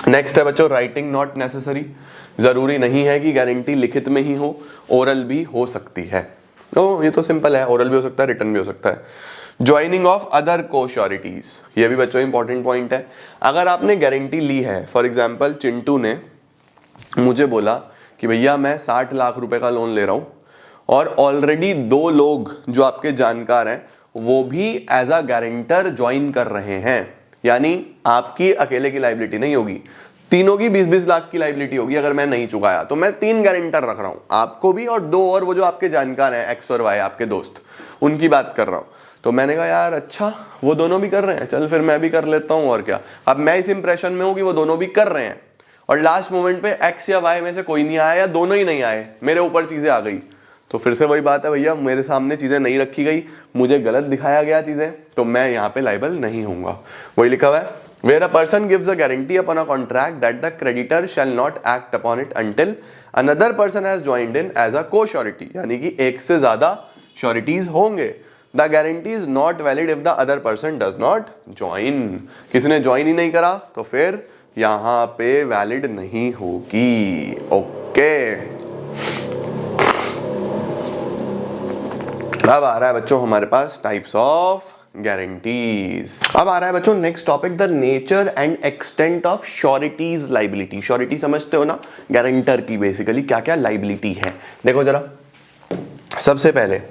नेक्स्ट है बच्चों, राइटिंग नॉट नेसेसरी, जरूरी नहीं है कि गारंटी लिखित में ही हो, ओरल भी हो सकती है। ये तो सिंपल है, ओरल भी हो सकता है, रिटर्न भी हो सकता है। ज्वाइनिंग ऑफ अदर को श्योरिटीज, ये भी बच्चों इंपॉर्टेंट पॉइंट है। अगर आपने गारंटी ली है, फॉर एग्जांपल चिंटू ने मुझे बोला कि भैया मैं 60 लाख रुपए का लोन ले रहा हूं, और ऑलरेडी 2 लोग जो आपके जानकार हैं वो भी एज अ गारंटर ज्वाइन कर रहे हैं, यानी आपकी अकेले की लायबिलिटी नहीं होगी, तीनों की 20-20 लाख की लायबिलिटी होगी अगर मैं नहीं चुकाया। तो मैं 3 गारंटर रख रहा हूं, आपको भी और 2 और वो जो आपके जानकार हैं एक्स और वाई, आपके दोस्त, उनकी बात कर रहा हूं। तो मैंने कहा यार अच्छा वो दोनों भी कर रहे हैं, चल फिर मैं भी कर लेता हूं, और क्या। अब मैं इस इंप्रेशन में हूं कि वो दोनों भी कर रहे हैं, और लास्ट मोमेंट पे एक्स या वाई में से कोई नहीं आया या दोनों ही नहीं आए, मेरे ऊपर चीजें आ गई। तो फिर से वही बात है भैया, मेरे सामने चीजें नहीं रखी गई, मुझे गलत दिखाया गया चीजें, तो मैं यहाँ पे लायबल नहीं होऊंगा। वही लिखा हुआ है, where a person gives a guarantee upon a contract that the creditor shall not act upon it until another person has joined in as a co surety, यानी कि एक से ज्यादा श्योरिटीज होंगे। The guarantee is not valid if the other person does not join, किसी ने join ही नहीं करा तो फिर यहां पे वैलिड नहीं होगी। ओके अब आ रहा है बच्चों हमारे पास टाइप्स ऑफ गारंटीज। अब आ रहा है बच्चों next topic, the nature and extent of sureties liability. Surety समझते हो ना, गारंटर की बेसिकली क्या क्या लायबिलिटी है। देखो जरा, सबसे पहले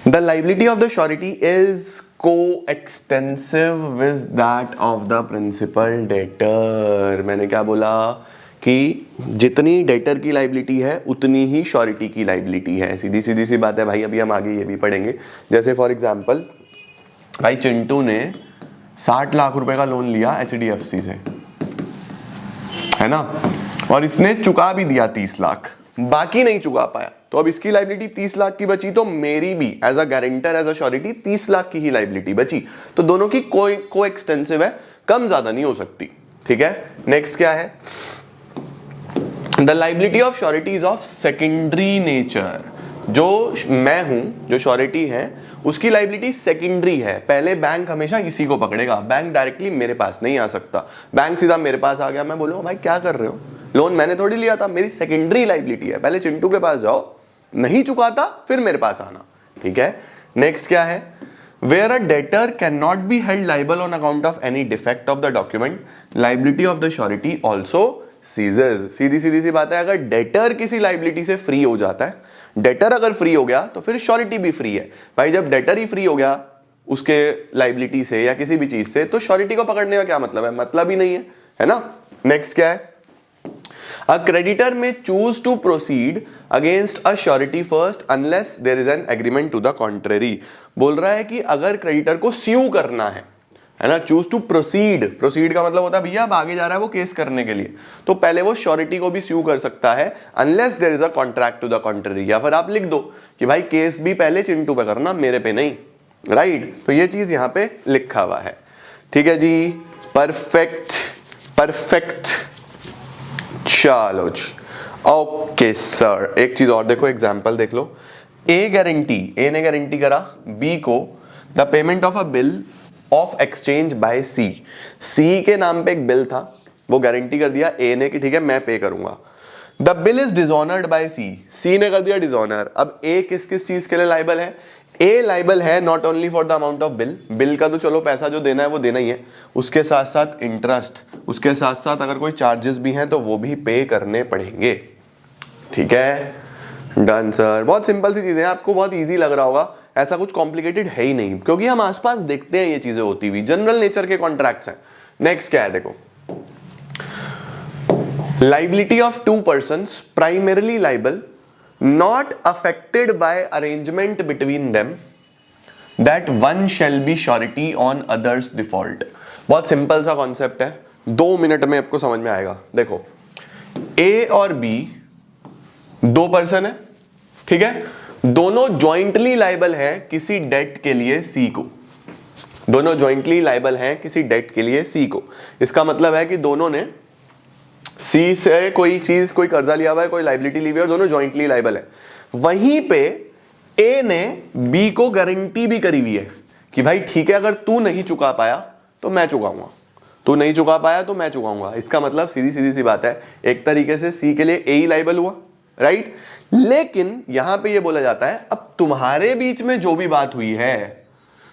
the liability of the surety is co-extensive with that of the principal debtor। मैंने क्या बोला कि जितनी डेटर की लाइबिलिटी है उतनी ही श्योरिटी की लाइबिलिटी है। सीधी सीधी सी बात है भाई, अभी हम आगे ये भी पढ़ेंगे। जैसे फॉर एग्जांपल भाई चिंटू ने 60 लाख रुपए का लोन लिया HDFC से, है ना, और इसने चुका भी दिया 30 लाख, बाकी नहीं चुका पाया, तो अब इसकी लायबिलिटी 30 लाख की बची, तो मेरी भी as a guarantor as a surety 30 lakh की ही लायबिलिटी बची। तो दोनों की को एक्सटेंसिव है, कम ज्यादा नहीं हो सकती। ठीक है, नेक्स्ट क्या है, the liability of sureties of secondary nature. जो मैं हूं, जो श्योरिटी है, उसकी लायबिलिटी सेकेंडरी है। पहले बैंक हमेशा इसी को पकड़ेगा, बैंक डायरेक्टली मेरे पास नहीं आ सकता। बैंक सीधा मेरे पास आ गया, मैं बोलूंगा भाई क्या कर रहे हो, लोन मैंने थोड़ी लिया था, मेरी सेकेंडरी लायबिलिटी है, पहले चिंटू के पास जाओ, नहीं चुकाता फिर मेरे पास आना। ठीक है, नेक्स्ट क्या है, where a debtor can not be held liable on account of any defect of the document, liability of the surety also सीजर्स। सीधी सीधी सी बात है, अगर डेटर किसी लायबिलिटी से फ्री हो जाता है, डेटर अगर फ्री हो गया तो फिर श्योरिटी भी फ्री है। भाई जब डेटर ही फ्री हो गया उसके लायबिलिटी से या किसी भी चीज से, तो श्योरिटी को पकड़ने का क्या मतलब है, मतलब ही नहीं है ना। नेक्स्ट क्या है, a creditor may choose to proceed against a surety first unless there is an agreement to the contrary। बोल रहा है कि अगर क्रेडिटर को स्यू करना है ना, चूज टू प्रोसीड, प्रोसीड का मतलब होता है भैया अब आगे जा रहा है वो केस करने के लिए, तो पहले वो श्योरिटी को भी स्यू कर सकता है unless there is a contract to the contrary, या फिर आप लिख दो कि भाई केस भी पहले चिंटू पे करना, मेरे पे नहीं, राइट। तो ये चीज यहां पे लिखा हुआ है। ठीक है जी, परफेक्ट परफेक्ट। चलो जी, ओके सर, एक चीज और देखो, एग्जांपल देख लो। ए ने गारंटी करा बी को the payment of a bill of exchange by C. C के नाम पे एक बिल था, वो गारंटी कर दिया ए ने कि ठीक है मैं पे करूंगा। The bill is dishonoured by C, C ने कर दिया डिसऑनर। अब ए किस किस चीज के लिए लाइबल है? ए लाइबल है not only for the amount of bill, bill का तो चलो पैसा जो देना है वो देना ही है, उसके साथ साथ इंटरेस्ट, उसके साथ साथ अगर कोई चार्जेस भी हैं तो वो भी पे करने पड़ेंगे। ठीक है, डन सर। बहुत सिंपल सी चीजें हैं, आपको बहुत इजी लग रहा होगा, ऐसा कुछ कॉम्प्लिकेटेड है ही नहीं, क्योंकि हम आसपास देखते हैं ये चीजें होती हुई, जनरल नेचर के कॉन्ट्रैक्ट्स हैं। नेक्स्ट क्या है देखो, liability of to persons primarily liable not affected by arrangement between them that one shall be surety on others default. बहुत सिंपल सा कॉन्सेप्ट है, 2 मिनट में आपको समझ में आएगा। देखो, ए और बी दो पर्सन है, ठीक है, दोनों जॉइंटली लाइबल है किसी डेट के लिए सी को, दोनों जॉइंटली लाइबल हैं किसी डेट के लिए सी को। इसका मतलब है कि दोनों ने सी से कोई चीज, कोई कर्जा लिया हुआ है, कोई लाइबिलिटी ली हुई है, और दोनों जॉइंटली लाइबल है। वहीं पे ए ने बी को गारंटी भी करी हुई है कि भाई ठीक है, अगर तू नहीं चुका पाया तो मैं चुकाऊंगा, तू नहीं चुका पाया तो मैं चुकाऊंगा। इसका मतलब सीधी सी बात है, एक तरीके से सी के लिए ए ही लाइबल हुआ, राइट। लेकिन यहां पे ये बोला जाता है अब तुम्हारे बीच में जो भी बात हुई है,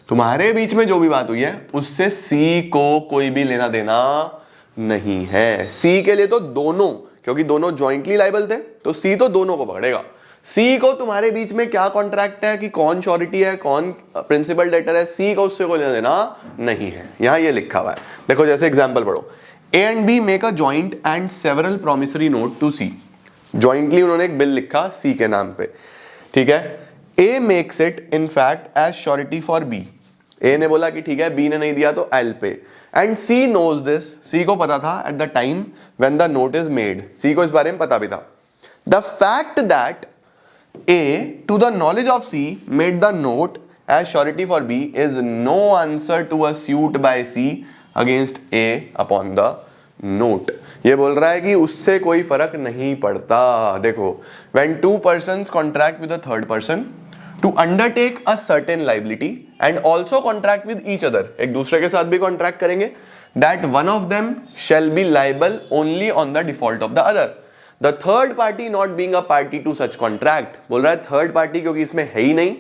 तुम्हारे बीच में जो भी बात हुई है उससे सी को कोई भी लेना देना नहीं है। सी के लिए तो दोनों, क्योंकि दोनों जॉइंटली लाइबल थे तो सी तो दोनों को पकड़ेगा। सी को तुम्हारे बीच में क्या कॉन्ट्रैक्ट है कि कौन श्योरिटी है, कौन प्रिंसिपल डेटर है, सी को उससे कोई लेना देना नहीं है। यहां ये लिखा हुआ है, देखो जैसे एग्जांपल पढ़ो, A and B make a joint and several promissory note to C. Jointly उन्होंने एक बिल लिखा सी के नाम पे, ठीक है। A makes it in fact as surety for B, A ने बोला कि ठीक है बी ने नहीं दिया तो I will pay, and C knows this, C को पता था at the time when the note is made, C को इस बारे में पता भी था। The fact that A to the knowledge of C made the note as surety for B is no answer to a suit by C against A upon the note. ये बोल रहा है कि उससे कोई फर्क नहीं पड़ता। देखो, when two persons contract with a third person to undertake a certain liability and also contract with each other, एक दूसरे के साथ भी कॉन्ट्रैक्ट करेंगे, that one of them shall be liable only on the default of the other, the third party not being a party to such contract। बोल रहा है third party क्योंकि इसमें है ही नहीं,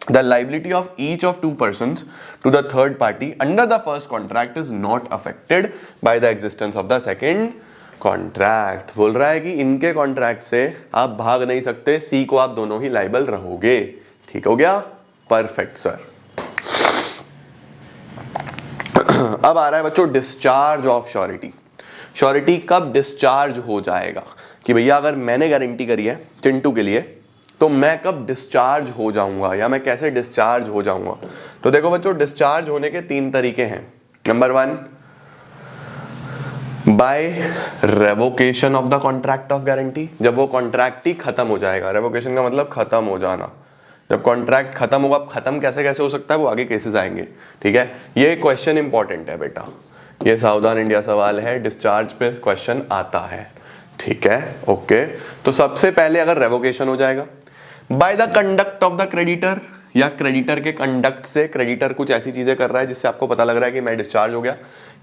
the liability of each of two persons to the third party under the first contract is not affected by the existence of the second contract। बोल रहा है कि इनके कॉन्ट्रैक्ट से आप भाग नहीं सकते, सी को आप दोनों ही लाइबल रहोगे। ठीक हो गया, परफेक्ट सर। अब आ रहा है बच्चों डिस्चार्ज ऑफ श्योरिटी। श्योरिटी कब डिस्चार्ज हो जाएगा कि भैया अगर मैंने गारंटी करी है चिंटू के लिए तो मैं कब डिस्चार्ज हो जाऊंगा या मैं कैसे डिस्चार्ज हो जाऊंगा। तो देखो बच्चों, डिस्चार्ज होने के 3 तरीके हैं। Number 1, by revocation of the contract of guarantee, जब वो कॉन्ट्रैक्ट ही खत्म हो जाएगा। रेवोकेशन का मतलब खत्म हो जाना, जब कॉन्ट्रैक्ट खत्म होगा। खत्म कैसे कैसे हो सकता है वो आगे केसेस आएंगे, ठीक है। ये क्वेश्चन इंपॉर्टेंट है बेटा, ये सावधान इंडिया सवाल है, डिस्चार्ज पे क्वेश्चन आता है, ठीक है। ओके, तो सबसे पहले अगर रेवोकेशन हो जाएगा by the conduct of the creditor, या क्रेडिटर के कंडक्ट से, क्रेडिटर कुछ ऐसी चीजें कर रहा है जिससे आपको पता लग रहा है कि मैं डिस्चार्ज हो गया,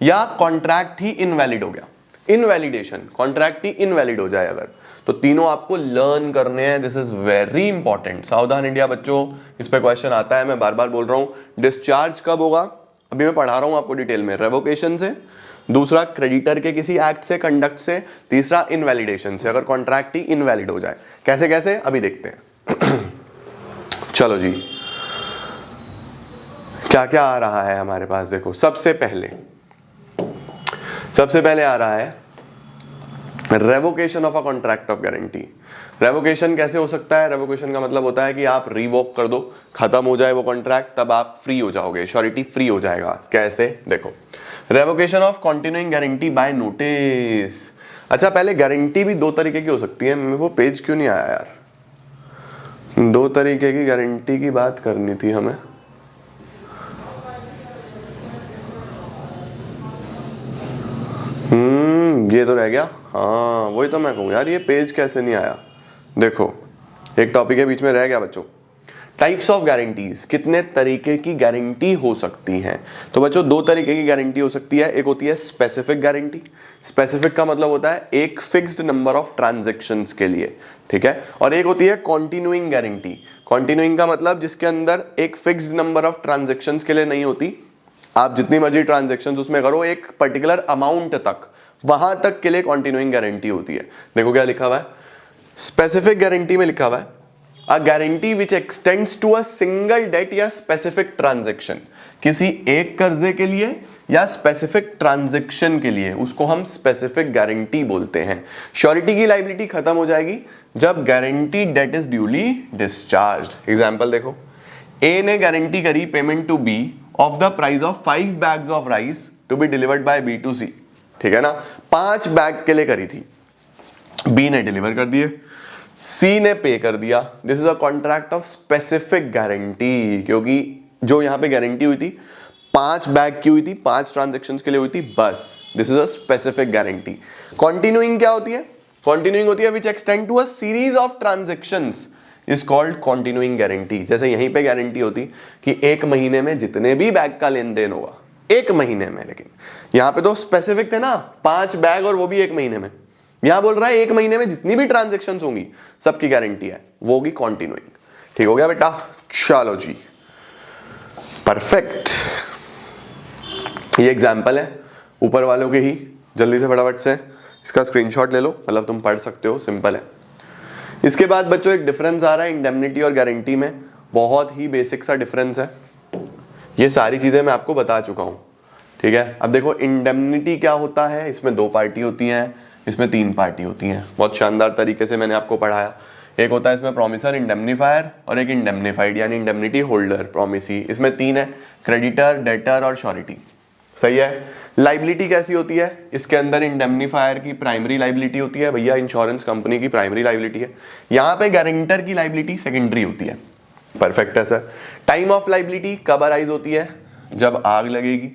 या कॉन्ट्रैक्ट ही इनवैलिड हो गया, इनवैलिडेशन, कॉन्ट्रैक्ट ही इनवैलिड हो जाए अगर, तो तीनों आपको लर्न करने हैं। This is very important. सावधान इंडिया बच्चों, इस पे क्वेश्चन आता है, मैं बार बार बोल रहा हूं। डिस्चार्ज कब होगा, अभी मैं पढ़ा रहा हूं आपको डिटेल में। रेवोकेशन से, दूसरा क्रेडिटर के किसी एक्ट से, कंडक्ट से, तीसरा इनवैलिडेशन से, अगर कॉन्ट्रैक्ट ही इनवैलिड हो जाए। कैसे कैसे अभी देखते हैं। चलो जी, क्या क्या आ रहा है हमारे पास, देखो सबसे पहले आ रहा है revocation of a contract of guarantee. Revocation कैसे हो सकता है? रेवोकेशन का मतलब होता है कि आप रिवोक कर दो, खत्म हो जाए वो कॉन्ट्रैक्ट, तब आप फ्री हो जाओगे, श्योरिटी फ्री हो जाएगा। कैसे? देखो, revocation of continuing guarantee by notice. अच्छा, पहले गारंटी भी 2 तरीके की हो सकती है, वो पेज क्यों नहीं आया यार? 2 तरीके की गारंटी की बात करनी थी हमें। ये तो रह गया। हाँ वही तो मैं कहूँ यार, ये पेज कैसे नहीं आया। देखो एक टॉपिक के बीच में रह गया बच्चों। टाइप्स ऑफ गारंटीज, कितने तरीके की गारंटी हो सकती हैं। तो बच्चों दो तरीके की गारंटी हो सकती है। एक होती है स्पेसिफिक गारंटी। स्पेसिफिक का मतलब होता है एक फिक्स्ड नंबर ऑफ ट्रांजैक्शंस के लिए, ठीक है। और एक होती है कॉन्टिन्यूइंग गारंटी। कॉन्टिन्यूइंग का मतलब जिसके अंदर एक फिक्स्ड नंबर ऑफ ट्रांजैक्शंस के लिए नहीं होती, आप जितनी मर्जी ट्रांजैक्शंस उसमें करो एक पर्टिकुलर अमाउंट तक, वहां तक के लिए कॉन्टिन्यूइंग गारंटी होती है। देखो क्या लिखा हुआ है, स्पेसिफिक गारंटी में लिखा हुआ है a guarantee which extends to a single debt या स्पेसिफिक ट्रांजैक्शन। किसी एक कर्जे के लिए या स्पेसिफिक ट्रांजैक्शन के लिए, उसको हम स्पेसिफिक गारंटी बोलते हैं। श्योरिटी की लायबिलिटी खत्म हो जाएगी जब guarantee debt is duly discharged. Example देखो, ए ने गारंटी करी payment to B of the price of 5 bags of rice to be delivered by B to C, ठीक है ना। 5 बैग के लिए करी थी, बी ने डिलीवर कर दिए, सी ने पे कर दिया। This is a contract of specific guarantee, क्योंकि जो यहां पे गारंटी हुई थी 5 बैग की हुई थी, 5 ट्रांजैक्शंस के लिए हुई थी, बस this is a specific guarantee. Continuing क्या होती है? कॉन्टिन्यूइंग होती है which extend to a series of transactions is called continuing guarantee. जैसे यहीं पे गारंटी होती कि 1 महीने में जितने भी बैग का लेन देन होगा 1 महीने में, लेकिन यहां पे तो स्पेसिफिक थे ना 5 बैग और वो भी 1 महीने में। यहां बोल रहा है 1 महीने में जितनी भी ट्रांजैक्शंस होंगी सबकी गारंटी है, वो होगी कॉन्टिन्यूइंग। ठीक हो गया बेटा, चलो जी परफेक्ट। ये एग्जांपल है ऊपर वालों के ही, जल्दी से फटाफट से इसका स्क्रीनशॉट ले लो, मतलब तुम पढ़ सकते हो, सिंपल है। इसके बाद बच्चों एक डिफरेंस आ रहा है इंडेमनिटी और गारंटी में, बहुत ही बेसिक सा डिफरेंस है। ये सारी चीजें मैं आपको बता चुका हूं, ठीक है। अब देखो इंडेमनिटी क्या होता है, इसमें 2 पार्टी होती हैं, इसमें 3 पार्टी होती हैं। बहुत शानदार तरीके से मैंने आपको पढ़ाया। एक होता है इसमें प्रोमिसर इंडेमनीफायर और एक इंडेमनीफाइड यानी इंडेमनिटी होल्डर प्रोमिसी। इसमें 3 है, क्रेडिटर, डेटर और श्योरिटी, सही है। लाइबिलिटी कैसी होती है, इसके अंदर इंडेमनीफायर की प्राइमरी लाइबिलिटी होती है, भैया इंश्योरेंस कंपनी की प्राइमरी लाइबिलिटी है। यहाँ पे गारंटर की लाइबिलिटी सेकेंडरी होती है। परफेक्ट है सर। टाइम ऑफ लाइबिलिटी कब अराइज होती है, जब आग लगेगी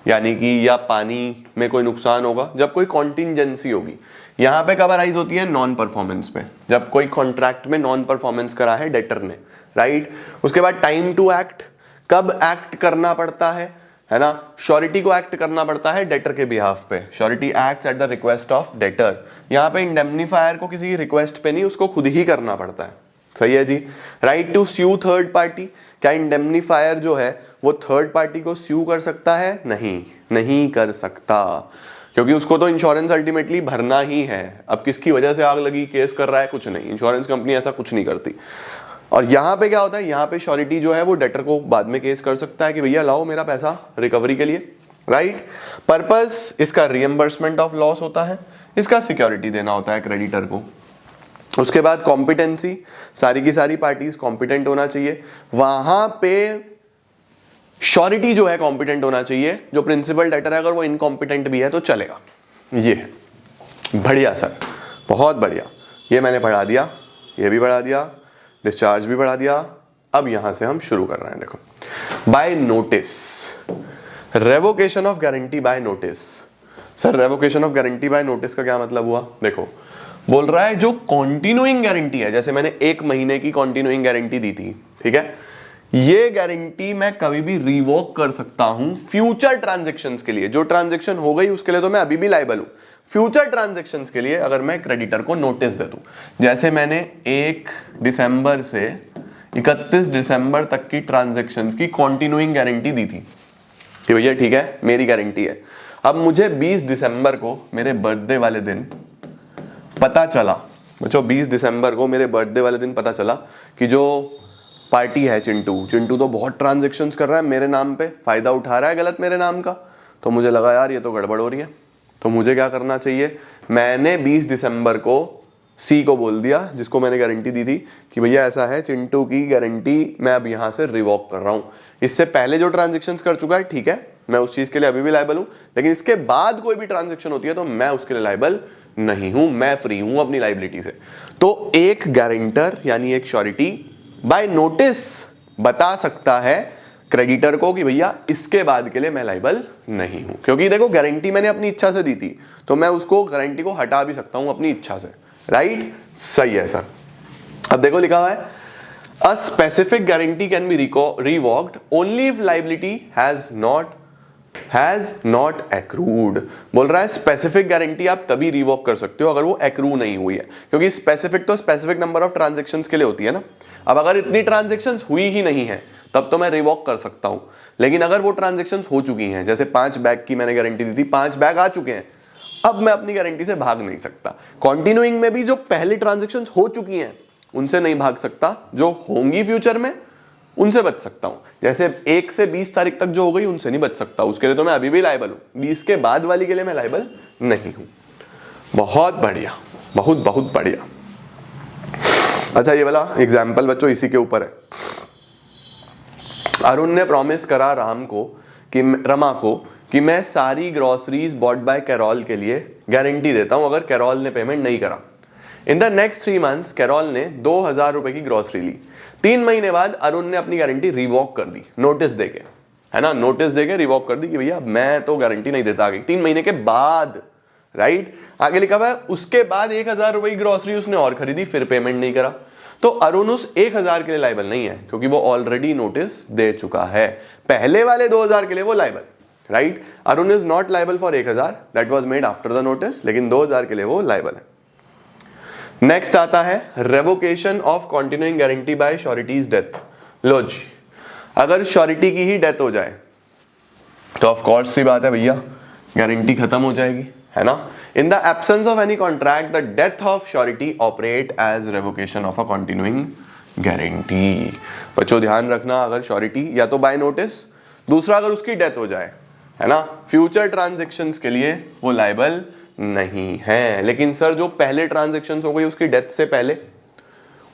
यानी कि या पानी में कोई नुकसान होगा, जब कोई कॉन्टिंजेंसी होगी। यहाँ पे कब अराइज होती है, नॉन परफॉर्मेंस पे, जब कोई कॉन्ट्रैक्ट में नॉन परफॉर्मेंस करा है डेटर ने, राइट। उसके बाद टाइम टू एक्ट, कब एक्ट करना पड़ता है ना। श्योरिटी को एक्ट करना पड़ता है डेटर के बिहाफ पे, surety acts at the request of debtor. यहाँ पे इंडेमनीफायर को किसी रिक्वेस्ट पे नहीं, उसको खुद ही करना पड़ता है, सही है जी। Right to sue third party, क्या इंडेमनीफायर जो है वो थर्ड पार्टी को स्यू कर सकता है? नहीं कर सकता, क्योंकि उसको तो इंश्योरेंस अल्टीमेटली भरना ही है। अब किसकी वजह से आग लगी, केस कर रहा है, कुछ नहीं, इंश्योरेंस कंपनी ऐसा कुछ नहीं करती। और यहाँ पे क्या होता है, यहाँ पे श्योरिटी जो है वो डेटर को बाद में केस कर सकता है कि भैया लाओ मेरा पैसा रिकवरी के लिए, राइट। पर्पस इसका रिएम्बर्समेंट ऑफ लॉस होता है, इसका सिक्योरिटी देना होता है क्रेडिटर को। उसके बाद कॉम्पिटेंसी, सारी की सारी पार्टीज कॉम्पिटेंट होना चाहिए, वहां पे श्योरिटी जो है कॉम्पिटेंट होना चाहिए। जो प्रिंसिपल डेटर है अगर वो इनकॉम्पिटेंट भी है तो चलेगा। ये है बढ़िया सर, बहुत बढ़िया। ये मैंने पढ़ा दिया, ये भी पढ़ा दिया, डिस्चार्ज भी पढ़ा दिया। अब यहां से हम शुरू कर रहे हैं। देखो, by notice, revocation of guarantee by notice. Sir revocation of guarantee by notice का क्या मतलब हुआ? देखो बोल रहा है जो कॉन्टिन्यूइंग गारंटी है, जैसे मैंने 1 महीने की कॉन्टिन्यूइंग गारंटी दी थी, ठीक है, ये गारंटी मैं कभी भी रिवोक कर सकता हूं फ्यूचर ट्रांजैक्शंस के लिए। जो ट्रांजैक्शन हो गई उसके लिए तो मैं अभी भी लायबल हूं, फ्यूचर ट्रांजैक्शंस के लिए अगर मैं क्रेडिटर को नोटिस दे दूं, जैसे मैंने 1 दिसंबर से 31 दिसंबर तक की ट्रांजैक्शंस की कॉन्टिन्यूइंग गारंटी दी थी कि भैया ठीक है मेरी गारंटी है। अब मुझे 20 दिसंबर को मेरे बर्थडे वाले दिन पता चला, बच्चों 20 दिसंबर को मेरे बर्थडे वाले दिन पता चला कि जो पार्टी है चिंटू तो बहुत ट्रांजैक्शंस कर रहा है मेरे नाम पे, फायदा उठा रहा है गलत मेरे नाम का। तो मुझे लगा यार ये तो गड़बड़ हो रही है, तो मुझे क्या करना चाहिए, मैंने 20 दिसंबर को सी को बोल दिया जिसको मैंने गारंटी दी थी कि भैया ऐसा है, चिंटू की गारंटी मैं अब यहां से रिवॉक कर रहा हूं। इससे पहले जो ट्रांजैक्शंस कर चुका है ठीक है, मैं उस चीज के लिए अभी भी लायबल हूं, लेकिन इसके बाद कोई भी ट्रांजैक्शन होती है तो मैं उसके लिए लायबल नहीं हूं, मैं फ्री हूं अपनी लायबिलिटी से। तो एक गारंटर यानी एक श्योरिटी बाय नोटिस बता सकता है क्रेडिटर को कि भैया इसके बाद के लिए मैं लाइबल नहीं हूं, क्योंकि देखो गारंटी मैंने अपनी इच्छा से दी थी तो मैं उसको गारंटी को हटा भी सकता हूं अपनी इच्छा से, राइट? सही है सर। अब देखो लिखा हुआ है a specific guarantee can be revoked only if liability has not accrued. बोल रहा है स्पेसिफिक गारंटी आप तभी रिवॉक कर सकते हो अगर वो एक्रू नहीं हुई है, क्योंकि स्पेसिफिक तो स्पेसिफिक नंबर ऑफ ट्रांजैक्शंस के लिए होती है ना। अब अगर इतनी ट्रांजैक्शंस हुई ही नहीं है तब तो मैं रिवॉक कर सकता हूं, लेकिन अगर वो ट्रांजैक्शंस हो चुकी हैं, जैसे 5 बैग की मैंने गारंटी दी थी, 5 बैग आ चुके हैं, अब मैं अपनी गारंटी से भाग नहीं सकता। कंटिन्यूइंग में भी जो पहले ट्रांजैक्शंस हो चुकी हैं उनसे नहीं भाग सकता, जो होंगी फ्यूचर में उनसे बच सकता हूं। जैसे 1 से 20 तारीख तक जो हो गई उनसे नहीं बच सकता, उसके लिए तो मैं अभी भी लायबल हूं। 20 के बाद वाली के लिए मैं लायबल नहीं हूं। बहुत बढ़िया, बहुत बहुत बढ़िया। अच्छा ये वाला एग्जाम्पल बच्चों इसी के ऊपर है। अरुण ने प्रॉमिस करा रमा को कि मैं सारी ग्रोसरीज बॉट बाय कैरोल के लिए गारंटी देता हूं अगर कैरोल ने पेमेंट नहीं करा। In the next 3 months Carol ने 2000 रुपए की ग्रोसरी ली। 3 महीने बाद अरुण ने अपनी गारंटी रिवॉक कर दी, नोटिस देके, है ना, नोटिस देके रिवॉक कर दी कि भैया मैं तो गारंटी नहीं देता आगे। 3 महीने के बाद, राइट? आगे लिखा हुआ है उसके बाद 1000 रुपए की ग्रोसरी उसने और खरीदी, फिर पेमेंट नहीं करा, तो अरुण उस 1000 के लिए लायबल नहीं है, क्योंकि वो ऑलरेडी नोटिस दे चुका है। पहले वाले 2000 के लिए वो liable, right? Arun is not liable for 1000, that was made after the notice, लेकिन 2000 के लिए वो लायबल है। नेक्स्ट आता है revocation of continuing guarantee by surety's death. लो जी, अगर श्योरिटी की ही डेथ हो जाए तो ऑफ कोर्स सी बात है भैया, गारंटी खत्म हो जाएगी, है ना? In the absence of any contract the death of surety operate as revocation of a continuing guarantee. बच्चों ध्यान रखना, अगर श्योरिटी या तो बाय नोटिस, दूसरा अगर उसकी डेथ हो जाए, है ना, फ्यूचर ट्रांजैक्शंस के लिए वो लायबल नहीं है। लेकिन सर जो पहले ट्रांजैक्शंस हो गई उसकी डेथ से पहले,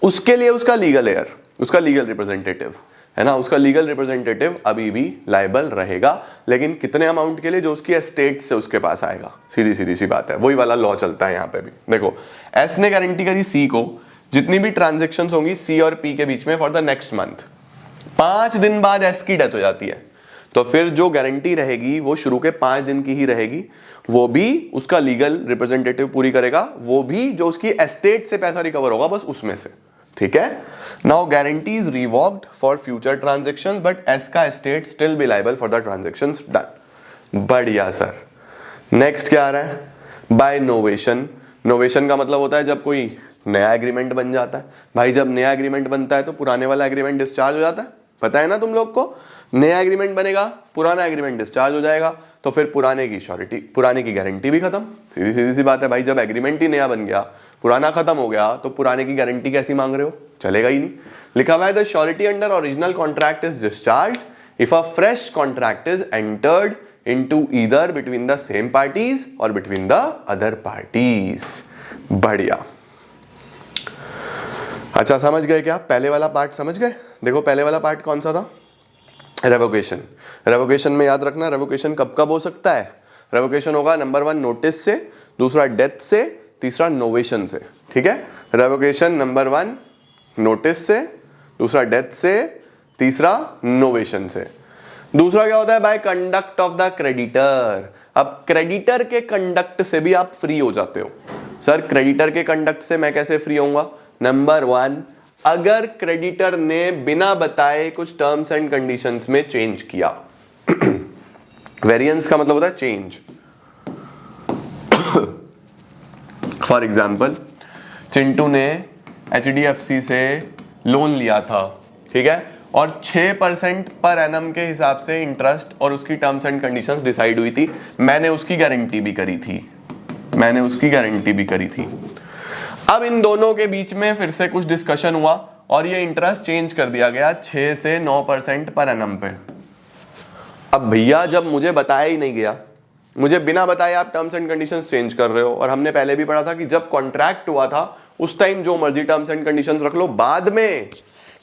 उसके लिए उसका लीगल एयर, उसका लीगल रिप्रेजेंटेटिव, है ना, उसका लीगल रिप्रेजेंटेटिव अभी भी लायबल रहेगा, लेकिन कितने अमाउंट के लिए? जो उसकी एस्टेट से उसके पास आएगा। सीधी सी बात है, वही वाला लॉ चलता है यहाँ पे भी। देखो एस ने गारंटी करी सी को, जितनी भी ट्रांजेक्शंस होंगी सी और पी के बीच में फॉर द नेक्स्ट मंथ, 5 दिन बाद एस की डेथ हो जाती है, तो फिर जो गारंटी रहेगी वो शुरू के 5 दिन की ही रहेगी, वो भी उसका लीगल रिप्रेजेंटेटिव पूरी करेगा, वो भी जो उसकी एस्टेट से पैसा रिकवर होगा बस उसमें से, ठीक है? Now guarantee is revoked for future transactions but S का estate still be liable for the transactions done. बढ़िया सर। नेक्स्ट क्या आ रहा है? Bye novation. नोवेशन का मतलब होता है जब कोई नया एग्रीमेंट बन जाता है। भाई जब नया एग्रीमेंट बनता है तो पुराने वाला एग्रीमेंट डिस्चार्ज हो जाता है, पता है ना तुम लोग को? नया एग्रीमेंट बनेगा, पुराना एग्रीमेंट डिस्चार्ज हो जाएगा, तो फिर पुराने की श्योरिटी, पुराने की गारंटी भी खत्म। सीधी सी बात है भाई, जब एग्रीमेंट ही नया बन गया, पुराना खत्म हो गया, तो पुराने की गारंटी कैसी मांग रहे हो? चलेगा ही नहीं। लिखा हुआ है the surety under original contract is discharged if a fresh contract is entered into either between the same parties और बिटवीन द अदर पार्टीज। बढ़िया। अच्छा समझ गए क्या? पहले वाला पार्ट समझ गए? देखो पहले वाला पार्ट कौन सा था? रेवोकेशन। रेवोकेशन में याद रखना, रेवोकेशन कब कब हो सकता है? रेवोकेशन होगा नंबर 1 नोटिस से, दूसरा डेथ से, तीसरा नोवेशन से, ठीक है? रेवोकेशन नंबर 1 नोटिस से, दूसरा डेथ से, तीसरा नोवेशन से। दूसरा क्या होता है? By conduct of the creditor. अब क्रेडिटर के कंडक्ट से भी आप फ्री हो जाते हो। सर क्रेडिटर के कंडक्ट से मैं कैसे फ्री होऊंगा? नंबर 1, अगर क्रेडिटर ने बिना बताए कुछ टर्म्स एंड कंडीशंस में चेंज किया। वेरिएंस का मतलब होता है चेंज। फॉर एग्जाम्पल चिंटू ने HDFC से लोन लिया था, ठीक है, और 6% पर एनम के हिसाब से इंटरेस्ट और उसकी टर्म्स एंड कंडीशंस डिसाइड हुई थी। मैंने उसकी गारंटी भी करी थी। अब इन दोनों के बीच में फिर से कुछ डिस्कशन हुआ और ये इंटरेस्ट चेंज कर दिया गया 6 से 9% पर एनम पे। अब भैया जब मुझे बताया ही नहीं गया, मुझे बिना बताए आप टर्म्स एंड कंडीशंस चेंज कर रहे हो, और हमने पहले भी पढ़ा था कि जब कॉन्ट्रैक्ट हुआ था उस टाइम जो मर्जी टर्म्स एंड कंडीशंस रख लो, बाद में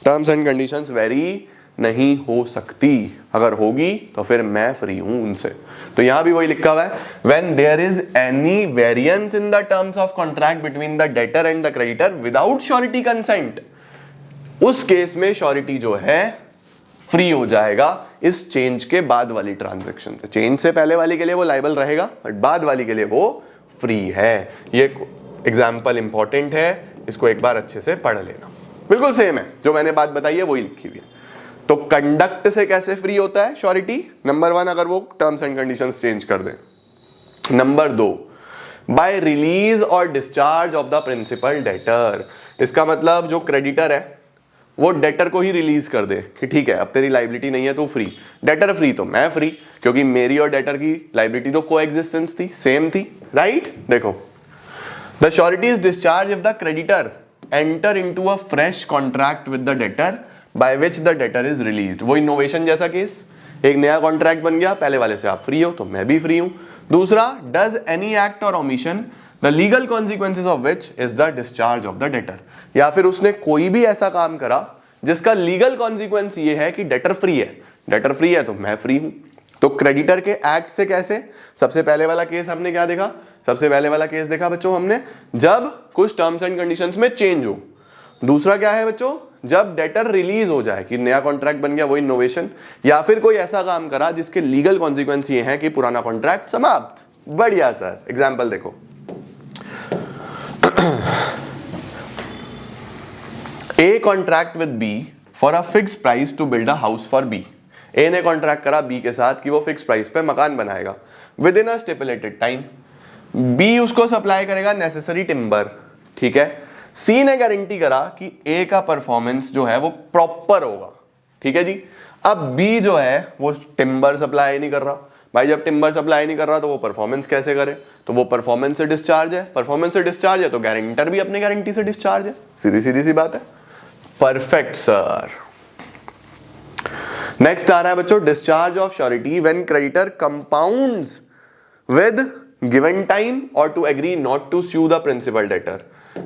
टर्म्स एंड कंडीशंस वेरी नहीं हो सकती। अगर होगी तो फिर मैं फ्री हूं उनसे। तो यहां भी वही लिखा हुआ है, when there is any variance in the terms of contract between the debtor and the creditor without surety consent, उस केस में श्योरिटी जो है फ्री हो जाएगा इस चेंज के बाद वाली ट्रांजैक्शन से। चेंज से पहले वाली के लिए वो लायबल रहेगा, बट बाद वाली के लिए वो फ्री है। ये एग्जाम्पल इंपॉर्टेंट है, इसको एक बार अच्छे से पढ़ लेना। बिल्कुल सेम है, जो मैंने बात बताई है वही लिखी हुई है। तो कंडक्ट से कैसे फ्री होता है श्योरिटी? नंबर 1, अगर वो टर्म्स एंड कंडीशंस चेंज कर दे। नंबर 2, बाय रिलीज और discharge of the principal debtor. इसका मतलब जो क्रेडिटर है वो डेटर को ही रिलीज कर दे कि ठीक है अब तेरी लाइबिलिटी नहीं है, तू फ्री। डेटर फ्री तो मैं फ्री, क्योंकि मेरी और डेटर की लाइबिलिटी तो कोएग्जिस्टेंस थी, सेम थी, राइट? देखो, the surety is discharge if the creditor enter into a fresh contract with the debtor by which the debtor is released. वो इनोवेशन जैसा केस, एक नया कॉन्ट्रैक्ट बन गया, पहले वाले से आप फ्री हो तो मैं भी फ्री हूं। दूसरा, डज एनी एक्ट और omission the legal consequences of which is the discharge of the debtor. या फिर उसने कोई भी ऐसा काम करा जिसका लीगल कॉन्सिक्वेंस ये है कि डेटर फ्री है। डेटर फ्री है तो मैं फ्री हूं। तो क्रेडिटर के एक्ट से कैसे? सबसे पहले वाला केस हमने क्या देखा? सबसे पहले वाला केस देखा बच्चों हमने, जब कुछ टर्म्स एंड कंडीशंस में चेंज हो। दूसरा क्या है बच्चों? जब डेटर रिलीज हो जाए कि नया कॉन्ट्रैक्ट बन गया, वो इनोवेशन। या फिर कोई ऐसा काम करा जिसके लीगल कॉन्सिक्वेंस ये है कि पुराना कॉन्ट्रैक्ट समाप्त। बढ़िया सर, एग्जाम्पल देखो। A contract with B for a fixed price to build a house for B. A ने कॉन्ट्रैक्ट करा B के साथ कि वो फिक्स प्राइस पे मकान बनाएगा with in a stipulated time. B उसको सप्लाई करेगा नेसेसरी टिम्बर, ठीक है। C ने गारंटी करा कि A का परफॉर्मेंस जो है वो प्रॉपर होगा, ठीक है जी। अब B जो है वो टिम्बर सप्लाई नहीं कर रहा। भाई जब टिम्बर सप्लाई नहीं कर रहा तो वो परफॉर्मेंस कैसे करे? तो वो परफॉर्मेंस से डिस्चार्ज है। परफॉर्मेंस से डिस्चार्ज है तो गारंटर भी अपनी गारंटी से डिस्चार्ज है। सीधी सीधी सी बात है। Perfect sir. नेक्स्ट आ रहा है बच्चों, discharge of surety when creditor compounds with given time और to agree not to sue the principal debtor.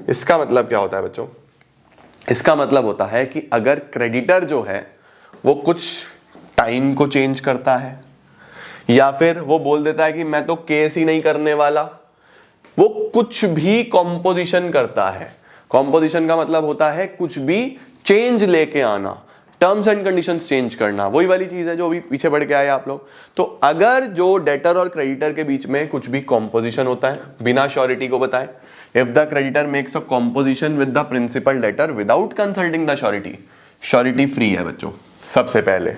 इसका मतलब क्या होता है बच्चों? इसका मतलब होता है कि अगर क्रेडिटर जो है वो कुछ टाइम को चेंज करता है, या फिर वो बोल देता है कि मैं तो केस ही नहीं करने वाला, वो कुछ भी कॉम्पोजिशन करता है। कॉम्पोजिशन का मतलब होता है कुछ भी चेंज लेके आना, टर्म्स एंड कंडीशंस चेंज करना। वही वाली चीज है जो अभी पीछे बढ़ के आए आप लोग। तो अगर जो डेटर और क्रेडिटर के बीच में कुछ भी कॉम्पोजिशन होता है बिना श्योरिटी को बताए, if the creditor makes a composition with the principal debtor without consulting the surety, surety free है बच्चों सबसे पहले,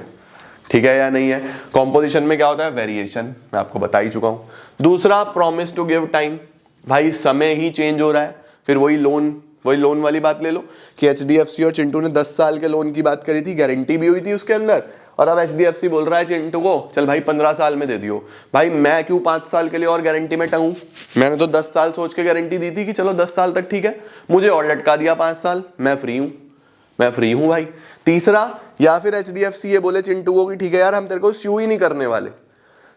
ठीक है या नहीं है? कॉम्पोजिशन में क्या होता है? वेरिएशन, मैं आपको बता ही चुका हूं। दूसरा, प्रॉमिस टू गिव टाइम। भाई समय ही चेंज हो रहा है। फिर वही लोन वाली बात ले लो कि HDFC और चिंटू ने 10 साल के लोन की बात करी थी, गारंटी भी हुई थी उसके अंदर, और अब HDFC बोल रहा है चिंटू को चल भाई 15 साल में दे दियो। भाई मैं क्यों 5 साल के लिए और गारंटी में टंगू? मैंने तो 10 साल सोच के गारंटी दी थी कि चलो 10 साल तक ठीक है, मुझे और लटका दिया 5 साल, मैं फ्री हूं भाई। तीसरा, या फिर HDFC ये बोले चिंटू को कि ठीक है यार हम तेरे को स्यू ही नहीं करने वाले,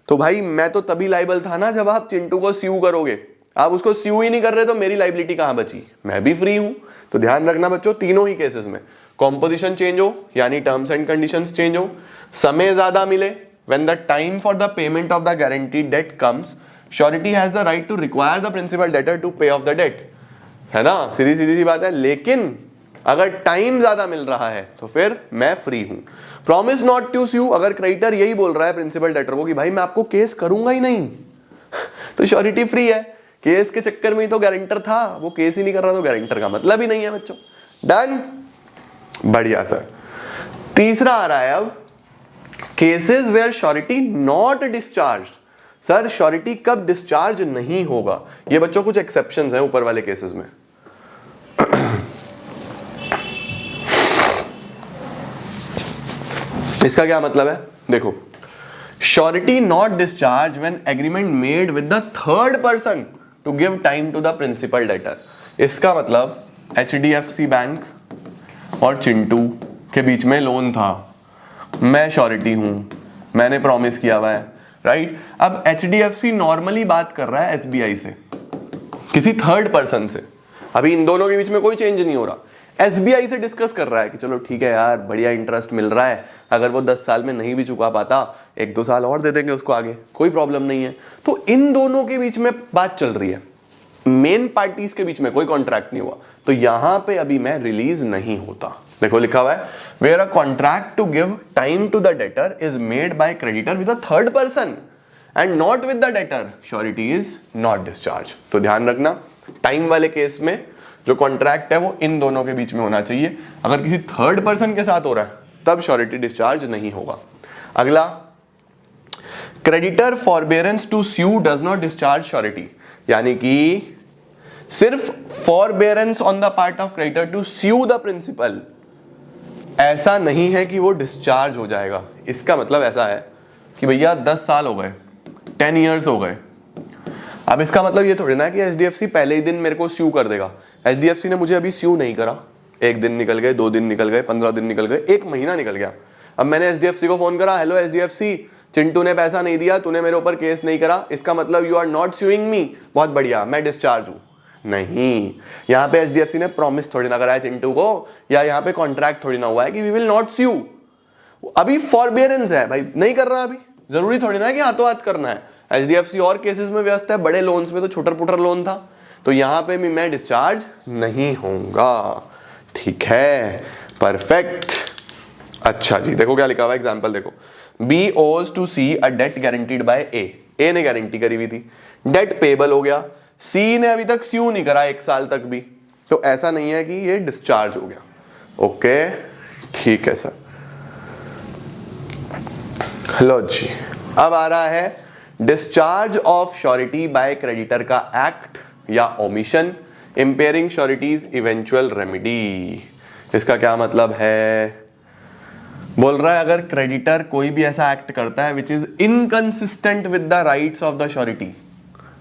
तो भाई मैं तो तभी लाइबल था ना जब आप चिंटू को स्यू करोगे। आप उसको स्यू ही नहीं कर रहे तो मेरी लाइबिलिटी कहां बची? मैं भी फ्री हूं। तो ध्यान रखना बच्चों, तीनों ही केसेस में कॉम्पोजिशन चेंज हो यानी टर्म्स एंड कंडीशंस चेंज हो, समय ज्यादा मिले, when the time for the payment of the guaranteed debt comes, surety has the right to require the principal debtor to pay off the debt, है ना? सीधी सीधी सी बात है। लेकिन अगर टाइम ज्यादा मिल रहा है तो फिर मैं फ्री हूं। प्रॉमिस नॉट टू स्यू, अगर क्रेडिटर यही बोल रहा है प्रिंसिपल डेटर को कि भाई मैं आपको केस करूंगा ही नहीं, तो श्योरिटी फ्री है। केस के चक्कर में ही तो गारंटर था, वो केस ही नहीं कर रहा तो गारंटर का मतलब ही नहीं है बच्चों। डन, बढ़िया सर। तीसरा आ रहा है अब, cases where surety not discharge. Sir surety कब डिस्चार्ज नहीं होगा? ये बच्चों कुछ एक्सेप्शंस हैं ऊपर वाले केसेस में। इसका क्या मतलब है? देखो, surety not discharge when agreement made with the third person to give time to the principal debtor. इसका मतलब HDFC बैंक और चिंटू के बीच में लोन था, मैं श्योरिटी हूं, मैंने प्रॉमिस किया हुआ है, राइट? अब HDFC नॉर्मली बात कर रहा है SBI से, किसी थर्ड पर्सन से। अभी इन दोनों के बीच में कोई चेंज नहीं हो रहा। SBI से डिस्कस कर रहा है कि चलो ठीक है यार, बढ़िया इंटरेस्ट मिल रहा है, अगर वो 10 साल में नहीं भी चुका पाता 1-2 साल और दे देंगे उसको आगे, कोई प्रॉब्लम नहीं है। तो इन दोनों के बीच में बात चल रही है, मेन पार्टीज के बीच में कोई कॉन्ट्रैक्ट नहीं हुआ, तो यहां पे अभी मैं रिलीज नहीं होता। देखो लिखा हुआ है where a contract to give time to the debtor is made by creditor with a third person and not with the debtor, surety is not discharge. तो ध्यान रखना, टाइम वाले केस में जो कॉन्ट्रैक्ट है वो इन दोनों के बीच में होना चाहिए। अगर किसी थर्ड पर्सन के साथ हो रहा है तब श्योरिटी डिस्चार्ज नहीं होगा। अगला, creditor forbearance to sue does not discharge surety, यानी कि सिर्फ forbearance on the part of creditor to sue the principal, ऐसा नहीं है कि वो डिस्चार्ज हो जाएगा। इसका मतलब ऐसा है कि भैया 10 साल हो गए, 10 ईयर्स हो गए। अब इसका मतलब ये थोड़ी ना कि एचडीएफसी पहले ही दिन मेरे को स्यू कर देगा। एचडीएफसी ने मुझे अभी स्यू नहीं करा, 1 दिन निकल गए, 2 दिन निकल गए, 15 दिन निकल गए, 1 महीना निकल गया। अब मैंने एचडीएफसी को फोन करा, हेलो एचडीएफसी, चिंटू ने पैसा नहीं दिया, तूने मेरे ऊपर केस नहीं करा, इसका मतलब यू आर नॉट स्यूइंग मी, बहुत बढ़िया, मैं डिस्चार्ज हूं। नहीं, यहां पे एचडीएफसी ने प्रॉमिस थोड़ी ना करा है चिंटू को, या यहां पे कॉन्ट्रैक्ट थोड़ी ना हुआ है कि वी विल नॉट स्यू। अभी फॉरबियरेंस है भाई, नहीं कर रहा, अभी जरूरी थोड़ी ना है कि हाथों हाथ करना है। एचडीएफसी और केसेस में व्यस्त है, बड़े लोन्स में तो छोटर पुटर लोन था, तो यहां पे भी मैं डिस्चार्ज नहीं होऊंगा। ठीक है, परफेक्ट। अच्छा जी, देखो क्या लिखा हुआ है, एग्जांपल देखो, B owes to C a debt guaranteed by A ने गारंटी करी हुई थी, डेट पेबल हो गया, सी ने अभी तक स्यू नहीं करा 1 साल तक भी, तो ऐसा नहीं है कि ये डिस्चार्ज हो गया। ओके, ठीक है सर। लो जी, अब आ रहा है discharge of surety by creditor का एक्ट या omission impairing surety's eventual remedy. इसका क्या मतलब है, बोल रहा है अगर क्रेडिटर कोई भी ऐसा एक्ट करता है which is inconsistent with the rights of the surety,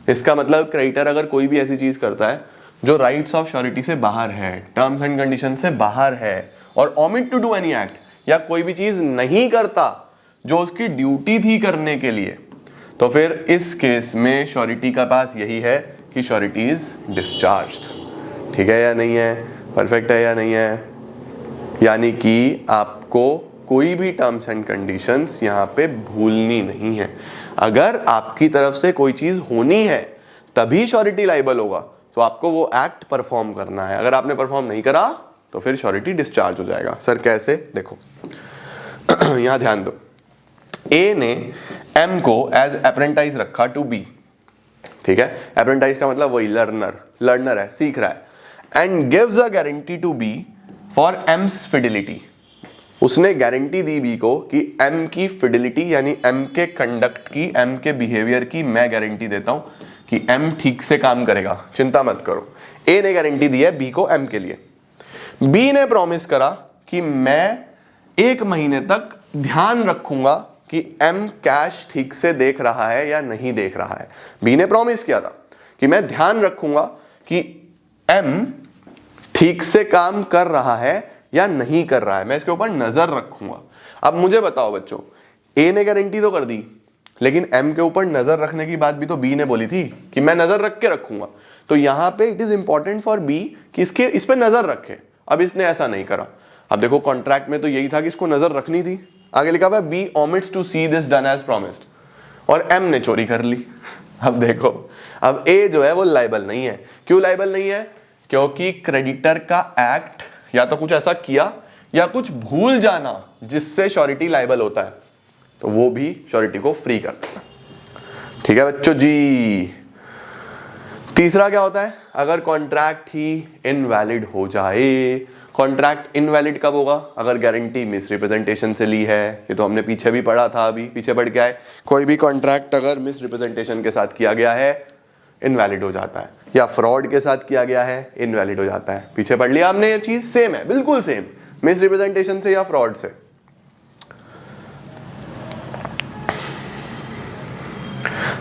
इसका मतलब क्रेडिटर अगर कोई भी ऐसी चीज करता है जो राइट्स ऑफ श्योरिटी से बाहर है, टर्म्स एंड कंडीशन से बाहर है, और omit to do any act, या कोई भी चीज नहीं करता जो उसकी ड्यूटी थी करने के लिए, तो फिर इस केस में श्योरिटी का पास यही है कि श्योरिटी इज डिस्चार्ज्ड। ठीक है या नहीं है, परफेक्ट है या नहीं है। यानी कि आपको कोई भी टर्म्स एंड कंडीशंस यहाँ पे भूलनी नहीं है। अगर आपकी तरफ से कोई चीज होनी है तभी श्योरिटी लायबल होगा, तो आपको वो एक्ट परफॉर्म करना है। अगर आपने परफॉर्म नहीं करा तो फिर श्योरिटी डिस्चार्ज हो जाएगा। सर कैसे, देखो यहां ध्यान दो, ए ने एम को एज अप्रेंटाइज रखा टू बी, ठीक है, अप्रेंटाइज का मतलब वही लर्नर है, सीख रहा है, and gives a guarantee to B for M's fidelity. उसने गारंटी दी बी को कि एम की फिडिलिटी यानी एम के कंडक्ट की, एम के बिहेवियर की मैं गारंटी देता हूं कि एम ठीक से काम करेगा, चिंता मत करो। ए ने गारंटी दी है बी को एम के लिए। बी ने प्रॉमिस करा कि मैं 1 महीने तक ध्यान रखूंगा कि एम कैश ठीक से देख रहा है या नहीं देख रहा है। बी ने प्रॉमिस किया था कि मैं ध्यान रखूंगा कि एम ठीक से काम कर रहा है या नहीं कर रहा है, मैं इसके ऊपर नजर रखूंगा। अब मुझे बताओ बच्चों, ए ने गारंटी तो कर दी, लेकिन एम के ऊपर नजर रखने की बात भी तो बी ने बोली थी कि मैं नजर रख के रखूंगा। तो यहां पे it is important for B कि इस पे नजर रखे। अब इसने ऐसा नहीं करा। अब देखो कॉन्ट्रैक्ट में तो यही था कि इसको नजर रखनी थी, आगे लिखा हुआ है B omits to C this done as promised, और एम ने चोरी कर ली। अब देखो, अब ए जो है वो लायबल नहीं है। क्यों लायबल नहीं है? क्योंकि क्रेडिटर का एक्ट या तो कुछ ऐसा किया या कुछ भूल जाना जिससे श्योरिटी लायबल होता है, तो वो भी श्योरिटी को फ्री कर देता है। ठीक है बच्चों जी। तीसरा क्या होता है? अगर कॉन्ट्रैक्ट ही इनवैलिड हो जाए। कॉन्ट्रैक्ट इनवैलिड कब होगा? अगर गारंटी मिसरिप्रेजेंटेशन से ली है, ये तो हमने पीछे भी पढ़ा था, अभी पीछे पढ़ के आए। कोई भी कॉन्ट्रैक्ट अगर मिसरिप्रेजेंटेशन के साथ किया गया है इनवैलिड हो जाता है, या फ्रॉड के साथ किया गया है इनवैलिड हो जाता है। पीछे पढ़ लिया हमने, ये चीज सेम है, बिल्कुल सेम, मिसरिप्रेजेंटेशन से या फ्रॉड से।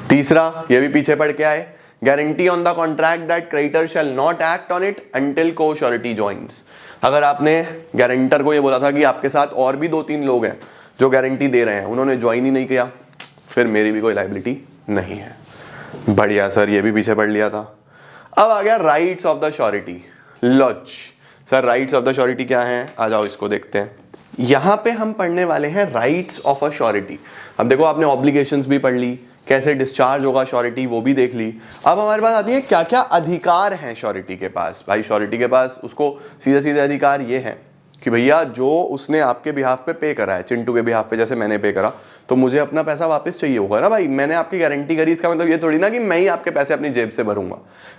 तीसरा, ये भी पीछे पढ़ के आए, guarantee on the contract that creditor shall not act on it until को श्योरिटी जॉइंस। अगर आपने गारंटर को ये बोला था कि आपके साथ और भी 2-3 लोग हैं जो गारंटी दे रहे हैं, उन्होंने ज्वाइन ही नहीं किया, फिर मेरी भी कोई लायबिलिटी नहीं है। बढ़िया सर, ये भी पीछे पढ़ लिया था। अब आ गया rights of the surety. Laws sir, rights of the surety क्या है? आ जाओ इसको देखते हैं। यहां पे हम पढ़ने वाले हैं राइट्स ऑफ अ श्योरिटी। अब देखो, आपने ऑब्लिगेशंस भी पढ़ ली, कैसे डिस्चार्ज होगा श्योरिटी वो भी देख ली। अब हमारे पास आती है क्या क्या अधिकार हैं श्योरिटी के पास। भाई श्योरिटी के पास उसको सीधे सीधे अधिकार ये है कि भैया जो उसने आपके बिहाफ पे पे करा है, चिंटू के बिहाफ पे जैसे मैंने पे करा, तो मुझे अपना पैसा वापस चाहिए होगा ना भाई, मैंने आपकी गारंटी करी, इसका मतलब ये थोड़ी ना कि मैं ही आपके पैसे अपनी जेब से भरूंगा,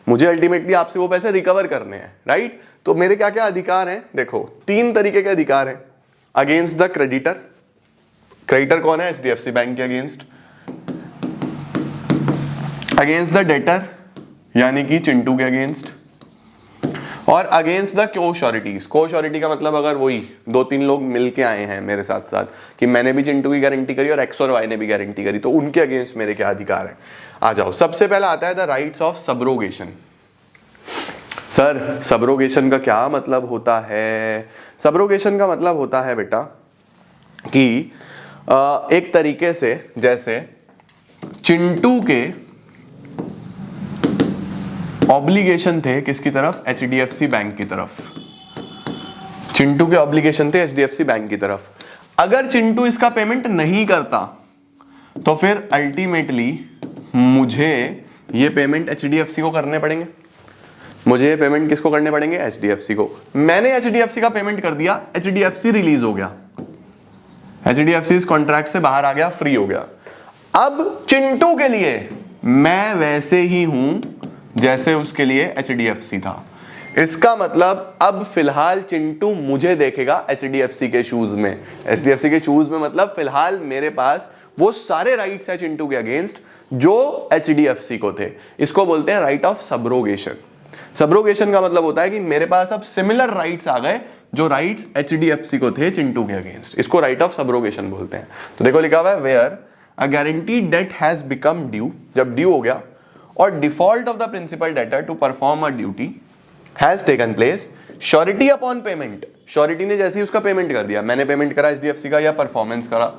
मुझे अल्टीमेटली आपसे वो पैसे रिकवर करने हैं, राइट। तो मेरे क्या क्या अधिकार हैं, देखो 3 तरीके के अधिकार हैं। अगेंस्ट द क्रेडिटर, क्रेडिटर कौन है, एचडीएफसी बैंक के अगेंस्ट। अगेंस्ट द डेटर यानी कि चिंटू के अगेंस्ट, और अगेंस्ट द को श्योरिटीज। को श्योरिटी का मतलब अगर वही 2-3 लोग मिलके आए हैं मेरे साथ साथ कि मैंने भी चिंटू की गारंटी करी और एक्स और वाई ने भी गारंटी करी, तो उनके अगेंस्ट मेरे क्या अधिकार है। आ जाओ, सबसे पहला आता है the rights of subrogation. Sir subrogation का क्या मतलब होता है? सबरोगेशन का मतलब होता है बेटा कि एक तरीके से जैसे चिंटू के ऑब्लिगेशन थे किसकी तरफ, एचडीएफसी बैंक की तरफ। चिंटू के ऑब्लिगेशन थे एचडीएफसी बैंक की तरफ। अगर चिंटू इसका पेमेंट नहीं करता तो फिर अल्टीमेटली मुझे ये पेमेंट एचडीएफसी को करने पड़ेंगे। मुझे ये पेमेंट किसको करने पड़ेंगे, एचडीएफसी को। मैंने एचडीएफसी का पेमेंट कर दिया, एचडीएफसी रिलीज हो गया, एचडीएफसी इस कॉन्ट्रैक्ट से बाहर आ गया, फ्री हो गया। अब चिंटू के लिए मैं वैसे ही हूं जैसे उसके लिए एचडीएफसी था। इसका मतलब अब फिलहाल चिंटू मुझे देखेगा एचडीएफसी के शूज में। एचडीएफसी के शूज में मतलब फिलहाल मेरे पास वो सारे राइट्स है चिंटू के अगेंस्ट जो एचडीएफसी को थे। इसको बोलते हैं राइट ऑफ सबरोगेशन। सबरोगेशन का मतलब होता है कि मेरे पास अब सिमिलर राइट्स आ गए जो राइट्स एचडीएफसी को थे चिंटू के अगेंस्ट। इसको राइट ऑफ सबरोगेशन बोलते हैं। तो देखो लिखा हुआ है where a guaranteed debt has become due, जब ड्यू हो गया, और default of the principal debtor to perform a duty has taken place, surety upon payment, surety ने जैसे ही उसका पेमेंट कर दिया, मैंने पेमेंट करा एचडीएफसी का या परफॉर्मेंस करा,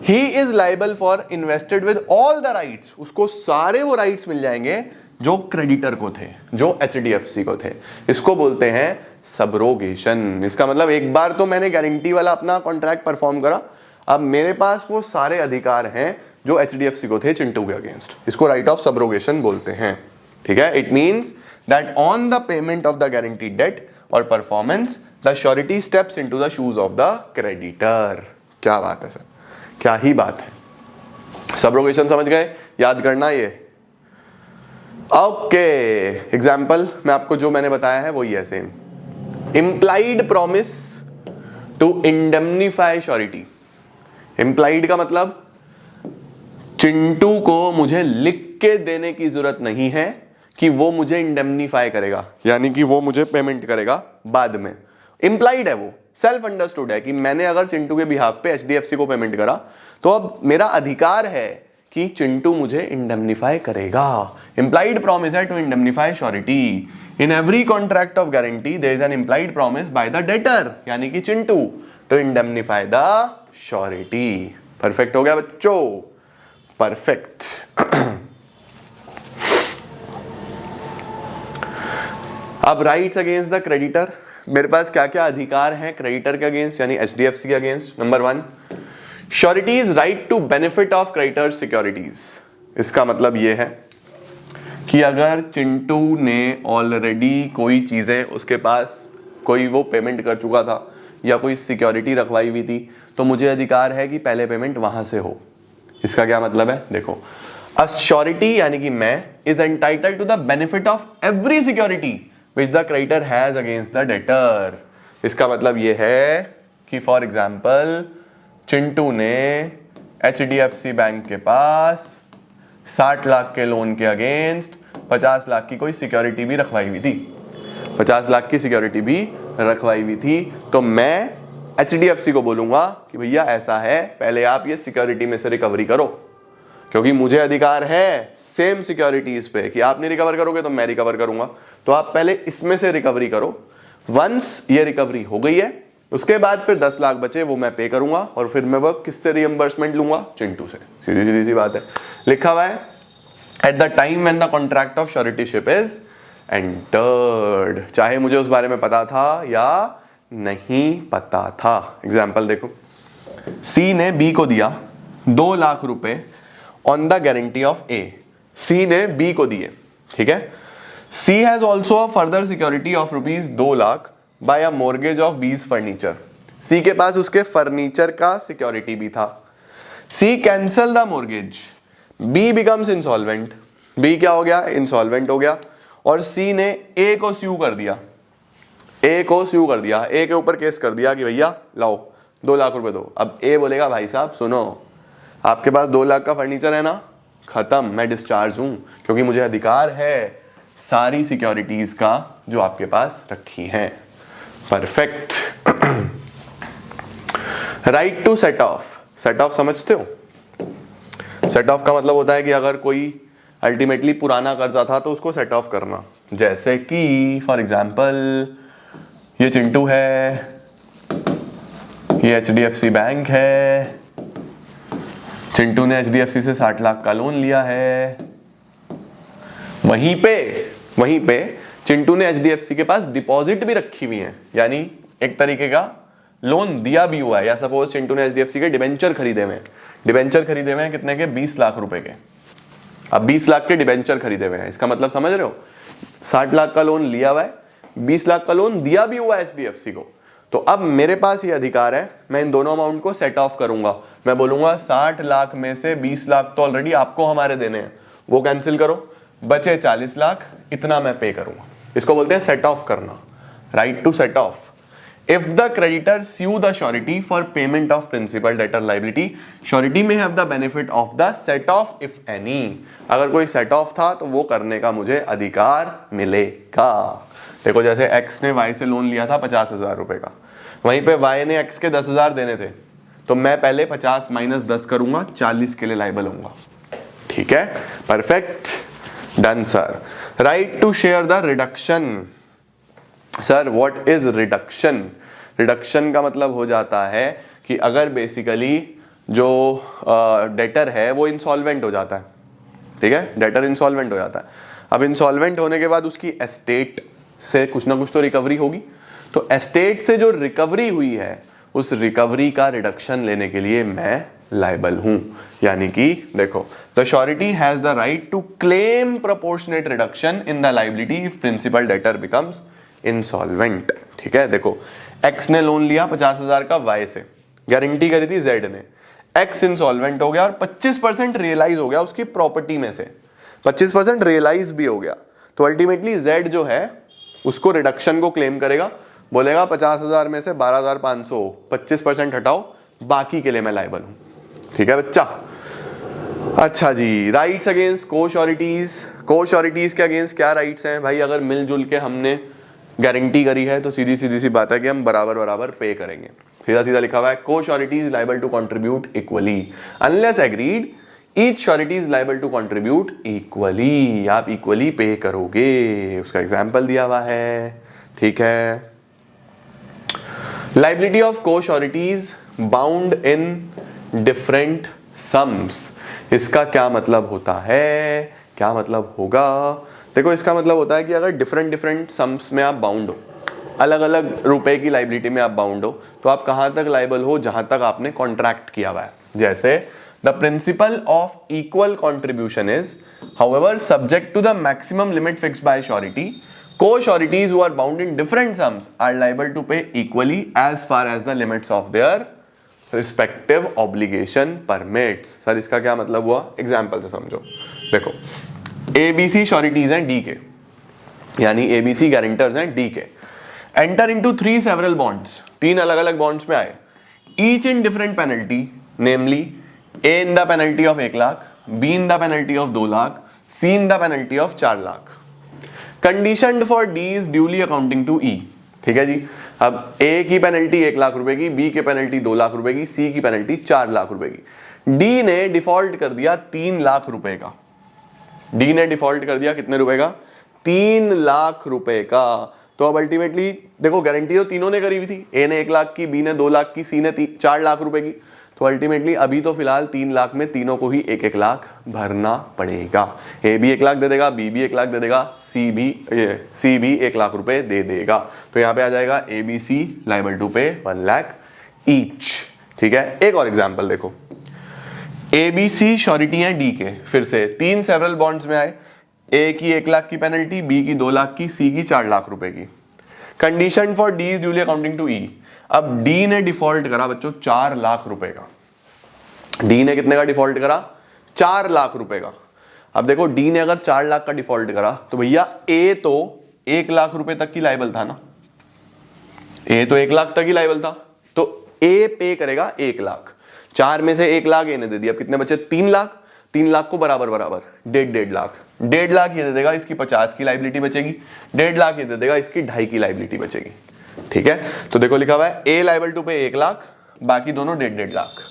he is liable for invested with all the rights, उसको सारे वो राइट्स मिल जाएंगे जो क्रेडिटर को थे, जो एचडीएफसी को थे। इसको बोलते हैं सबरोगेशन। इसका मतलब एक बार तो मैंने गारंटी वाला अपना कॉन्ट्रैक्ट परफॉर्म करा, अब मेरे पास वो सारे अधिकार हैं जो एचडीएफसी को थे चिंटू के अगेंस्ट। इसको राइट ऑफ सबरोगेशन बोलते हैं, ठीक है। It means that on the payment of the guaranteed debt और performance the surety steps into the shoes of the creditor. क्या बात है सर, क्या ही बात है। सबरोगेशन समझ गए, याद करना ये। ओके, एग्जाम्पल मैं आपको जो मैंने बताया है वही है same. Implied promise to indemnify surety. Implied का मतलब चिंटू को मुझे लिख के देने की जरूरत नहीं है कि वो मुझे इंडेमनीफाई करेगा, यानी कि वो मुझे पेमेंट करेगा बाद में। इंप्लाइड है, वो सेल्फ अंडरस्टूड है कि मैंने अगर चिंटू के बिहाफ पे एचडीएफसी को पेमेंट करा तो अब मेरा अधिकार है कि चिंटू मुझे इंडेमनीफाई करेगा। इंप्लाइड प्रॉमिस है to indemnify surety. In every contract of guarantee there is an implied promise by the debtor यानी कि Chintu to indemnify the surety. Perfect हो गया बच्चों, परफेक्ट। अब राइट्स अगेंस्ट द क्रेडिटर, मेरे पास क्या क्या अधिकार हैं क्रेडिटर के अगेंस्ट यानी एचडीएफसी के against. Number 1, surety's right to benefit of creditor securities. इसका मतलब यह है कि अगर चिंटू ने ऑलरेडी कोई चीजें उसके पास कोई वो पेमेंट कर चुका था या कोई सिक्योरिटी रखवाई हुई थी तो मुझे अधिकार है कि पहले पेमेंट वहां से हो। इसका क्या मतलब है, देखो अ श्योरिटी यानी कि मैं is entitled to the benefit of every security which the creditor has against the debtor. इसका मतलब यह है कि फॉर एग्जाम्पल चिंटू ने एचडीएफसी बैंक के पास 60 लाख के लोन के अगेंस्ट 50 लाख की कोई सिक्योरिटी भी रखवाई हुई थी, 50 लाख की सिक्योरिटी भी रखवाई हुई थी, तो मैं एचडीएफसी को बोलूंगा कि भैया ऐसा है, पहले आप ये सिक्योरिटी में से रिकवरी करो, क्योंकि मुझे अधिकार है सेम सिक्योरिटीज पे कि आप नहीं रिकवर करोगे तो मैं रिकवर करूंगा, तो आप पहले इसमें से रिकवरी करो। वंस ये रिकवरी हो गई है उसके बाद फिर 10 लाख बचे वो मैं पे करूंगा और फिर मैं वो किससे रिएम्बर्समेंट लूंगा, चिंटू से। सीधी सीधी सी बात है। लिखा हुआ है at the time when the contract of suretyship is entered, चाहे मुझे उस बारे में पता था या नहीं पता था। एग्जाम्पल देखो, सी ने बी को दिया 2 लाख रुपए on the guarantee of A. C ने बी को दिए, ठीक है। C has also a further security of rupees 2 lakh by a mortgage of B's furniture. C के पास उसके फर्नीचर का सिक्योरिटी भी था। C cancel the mortgage, B becomes insolvent. B क्या हो गया? इंसॉल्वेंट हो गया। और सी ने ए को स्यू कर दिया, ए को स्यू कर दिया, ए के ऊपर केस कर दिया कि भैया लाओ 2 लाख रुपए दो। अब ए बोलेगा भाई साहब सुनो, आपके पास 2 लाख का फर्नीचर है ना, खत्म, मैं डिस्चार्ज हूं, क्योंकि मुझे अधिकार है सारी सिक्योरिटीज का जो आपके पास रखी हैं। Perfect. Right to set off. Set off समझते हो? सेट ऑफ का मतलब होता है कि अगर कोई अल्टीमेटली पुराना कर्जा था तो उसको सेट ऑफ करना। जैसे कि फॉर एग्जाम्पल ये चिंटू है, ये HDFC बैंक है, चिंटू ने HDFC से 60 लाख का लोन लिया है। वहीं पे चिंटू ने HDFC के पास डिपॉजिट भी रखी हुई है, यानी एक तरीके का लोन दिया भी हुआ है। या सपोज चिंटू ने HDFC के डिबेंचर खरीदे हुए हैं। डिबेंचर खरीदे हुए हैं कितने के? 20 लाख रुपए के। अब 20 लाख के डिबेंचर खरीदे हुए हैं, इसका मतलब समझ रहे हो? 60 लाख का लोन लिया हुआ है, 20 लाख का लोन दिया भी हुआ है HDFC को। तो अब मेरे पास ये अधिकार है, मैं इन दोनों अमाउंट को सेट ऑफ करूंगा। मैं बोलूंगा 60 लाख में से 20 लाख तो ऑलरेडी आपको हमारे देने हैं, वो कैंसिल करो, बचे 40 लाख, इतना मैं पे करूंगा। इसको बोलते हैं सेट ऑफ करना, right to set off. If the creditor sue the surety for payment of principal debtor liability, surety may have the benefit of the set off if any। अगर कोई set off था तो वो करने का मुझे अधिकार मिलेगा। देखो जैसे x ने y से लोन लिया था 50,000 रुपए का, वहीं पे y ने x के 10,000 देने थे, तो मैं पहले 50 माइनस 10 करूंगा, 40 के लिए लाइबल होऊंगा। ठीक है, perfect, done sir. Right to share the reduction. Sir what is reduction? Reduction का मतलब हो जाता है कि अगर बेसिकली जो डेटर है वो इंसॉल्वेंट हो जाता है, ठीक है, डेटर इंसॉल्वेंट हो जाता है। अब इंसॉल्वेंट होने के बाद उसकी एस्टेट से कुछ ना कुछ तो रिकवरी होगी, तो एस्टेट से जो रिकवरी हुई है उस रिकवरी का रिडक्शन लेने के लिए मैं लायबल हूं। यानी कि देखो, the surety has the right to claim proportionate reduction in the liability if principal debtor becomes insolvent. ठीक है, देखो x ने लोन लिया 50,000 का y से, गारंटी करी थी z ने, x इंसॉल्वेंट हो गया और 25% रियलाइज हो गया उसकी प्रॉपर्टी में से, 25% रियलाइज भी हो गया, तो अल्टीमेटली z जो है उसको रिडक्शन को क्लेम करेगा, बोलेगा 50,000 में से 12,500 25% हटाओ, बाकी के लिए मैं लायबल हूं। ठीक है बच्चा? अच्छा जी, राइट्स अगेंस्ट को श्योरिटीज। को श्योरिटीज के अगेंस्ट क्या राइट्स हैं भाई? अगर मिलजुल के हमने गारंटी करी है तो सीधी सी बात है कि हम बराबर बराबर पे करेंगे। सीधा सीधा लिखा हुआ है, co surety is liable to contribute equally unless agreed, each surety is liable to contribute equally. आप इक्वली पे करोगे, उसका एग्जांपल दिया हुआ है। ठीक है, liability of co sureties bound in different sums. इसका क्या मतलब होता है, क्या मतलब होगा? देखो इसका मतलब होता है कि अगर डिफरेंट सम्स में आप बाउंड हो, अलग अलग रुपए की लायबिलिटी में आप बाउंड हो, तो आप कहां तक लायबल हो? जहां तक आपने कॉन्ट्रैक्ट किया हुआ है। जैसे the principle of equal contribution is however subject to the maximum limit fixed by surety, co sureties who are bound in different sums are liable to pay equally as far as the limits of their respective obligation permits. Sir इसका क्या मतलब हुआ? Example से समझो। देखो ABC sureties हैं D के, यानी ABC गारंटर्स हैं D के, एंटर इनटू 3 सेवरल बॉन्ड्स, 3 अलग अलग बॉन्ड्स में आए, each in different penalty, namely A in the penalty of 1 lakh, B in the penalty of 2 lakh, C in the penalty of 4 lakh. Conditioned for D is duly accounting to E। ठीक है जी, अब A की penalty 1 lakh रुपए की, B की penalty 2 lakh रुपए की, C की पेनल्टी 4 लाख रुपए की। D ने डिफॉल्ट कर दिया 3 लाख रुपए का। डी ने डिफॉल्ट कर दिया कितने रुपए का? 3 लाख रुपए का। तो अब अल्टीमेटली देखो गारंटी तो तीनों ने करी हुई थी, ए ने 1 लाख की, बी ने 2 लाख की, सी ने 4 लाख रुपए की। तो अल्टीमेटली अभी तो फिलहाल 3 लाख में तीनों को ही 1-1 लाख भरना पड़ेगा। ए भी 1 लाख दे देगा, बी भी 1 लाख दे देगा, सी भी 1 लाख रुपए दे देगा। तो यहाँ पे आ जाएगा ABC लायबल टू पे 1 लाख ईच। ठीक है, एक और एग्जाम्पल देखो, ABC श्योरिटी है D के, फिर से 3 सेवरल बॉन्ड्स में आए, A की 1 लाख की पेनल्टी, B की 2 लाख की, C की 4 लाख रुपए की। Condition for D is duly accounting to E. अब डी ने डिफॉल्ट करा बच्चों 4 लाख रुपए का। डी ने कितने का डिफॉल्ट करा? 4 लाख रुपए का। अब देखो डी ने अगर 4 लाख का डिफॉल्ट करा तो भैया ए तो 1 लाख रुपए तक की लायबल था ना, ए तो 1 लाख तक ही लायबल था, तो ए पे करेगा 1 लाख। 4 में से 1 लाख ए ने दे दिया, अब कितने बचे? 3 लाख। 3 लाख को बराबर बराबर 1.5 लाख, 1.5 लाख ये दे देगा, इसकी 50 की लायबिलिटी बचेगी, 1.5 लाख ये दे देगा, इसकी 2.5 की लायबिलिटी बचेगी। ठीक है, तो देखो लिखा हुआ है ए लायबल टू पे 1 लाख, बाकी दोनों 1.5 लाख।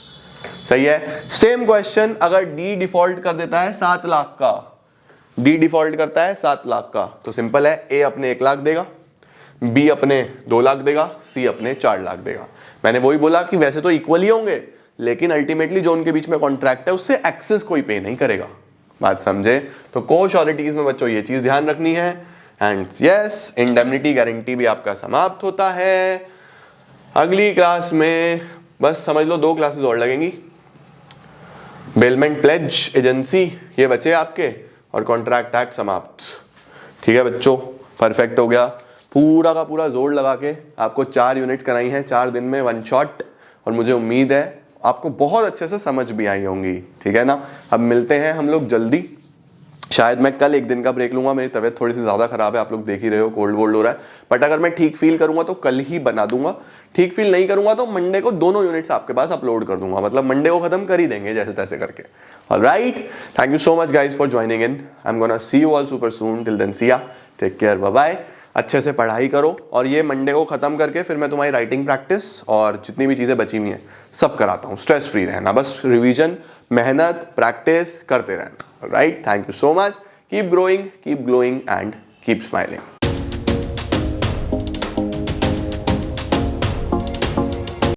सही है। सेम क्वेश्चन अगर डी डिफॉल्ट कर देता है 7 लाख का, डी डिफॉल्ट करता है 7 लाख का, तो सिंपल है, ए अपने 1 लाख देगा, बी अपने 2 लाख देगा, सी अपने 4 लाख देगा। मैंने वही बोला कि वैसे तो इक्वल ही होंगे, लेकिन अल्टीमेटली जो उनके बीच में कॉन्ट्रैक्ट है उससे एक्सेस कोई पे नहीं करेगा। बात समझे? तो कोश्योरिटीज में बच्चों ये चीज ध्यान रखनी है। एंड यस, इंडेमनिटी गारंटी भी आपका समाप्त होता है। अगली क्लास में बस समझ लो 2 क्लासेस और लगेंगी, बेलमेंट प्लेज एजेंसी ये बचे आपके, और कॉन्ट्रैक्ट एक्ट समाप्त। ठीक है बच्चों, परफेक्ट हो गया। पूरा का पूरा जोर लगा के आपको 4 यूनिट्स कराई हैं 4 दिन में, 1 शॉट, और मुझे उम्मीद है आपको बहुत अच्छे से समझ भी आई होंगी। ठीक है ना? अब मिलते हैं हम लोग जल्दी। शायद मैं कल 1 दिन का ब्रेक लूंगा, मेरी तबीयत थोड़ी सी ज़्यादा खराब है, आप लोग देख ही रहे हो, कोल्ड वोल्ड हो रहा है, बट अगर मैं ठीक फील करूंगा तो कल ही बना दूंगा। ठीक फील नहीं करूंगा तो मंडे को दोनों यूनिट्स आपके पास अपलोड कर दूंगा, मतलब मंडे को खत्म कर ही देंगे जैसे तैसे करके। Alright, thank you so much guys for joining in. I am gonna see you all super soon. Till then see ya, take care, bye bye. अच्छे से पढ़ाई करो, और ये मंडे को खत्म करके फिर मैं तुम्हारी राइटिंग प्रैक्टिस और जितनी भी चीज़ें बची हुई हैं सब कराता हूँ। स्ट्रेस फ्री रहना, बस रिवीजन, मेहनत, प्रैक्टिस करते रहना। Right, thank you so much. Keep growing, keep glowing and keep smiling.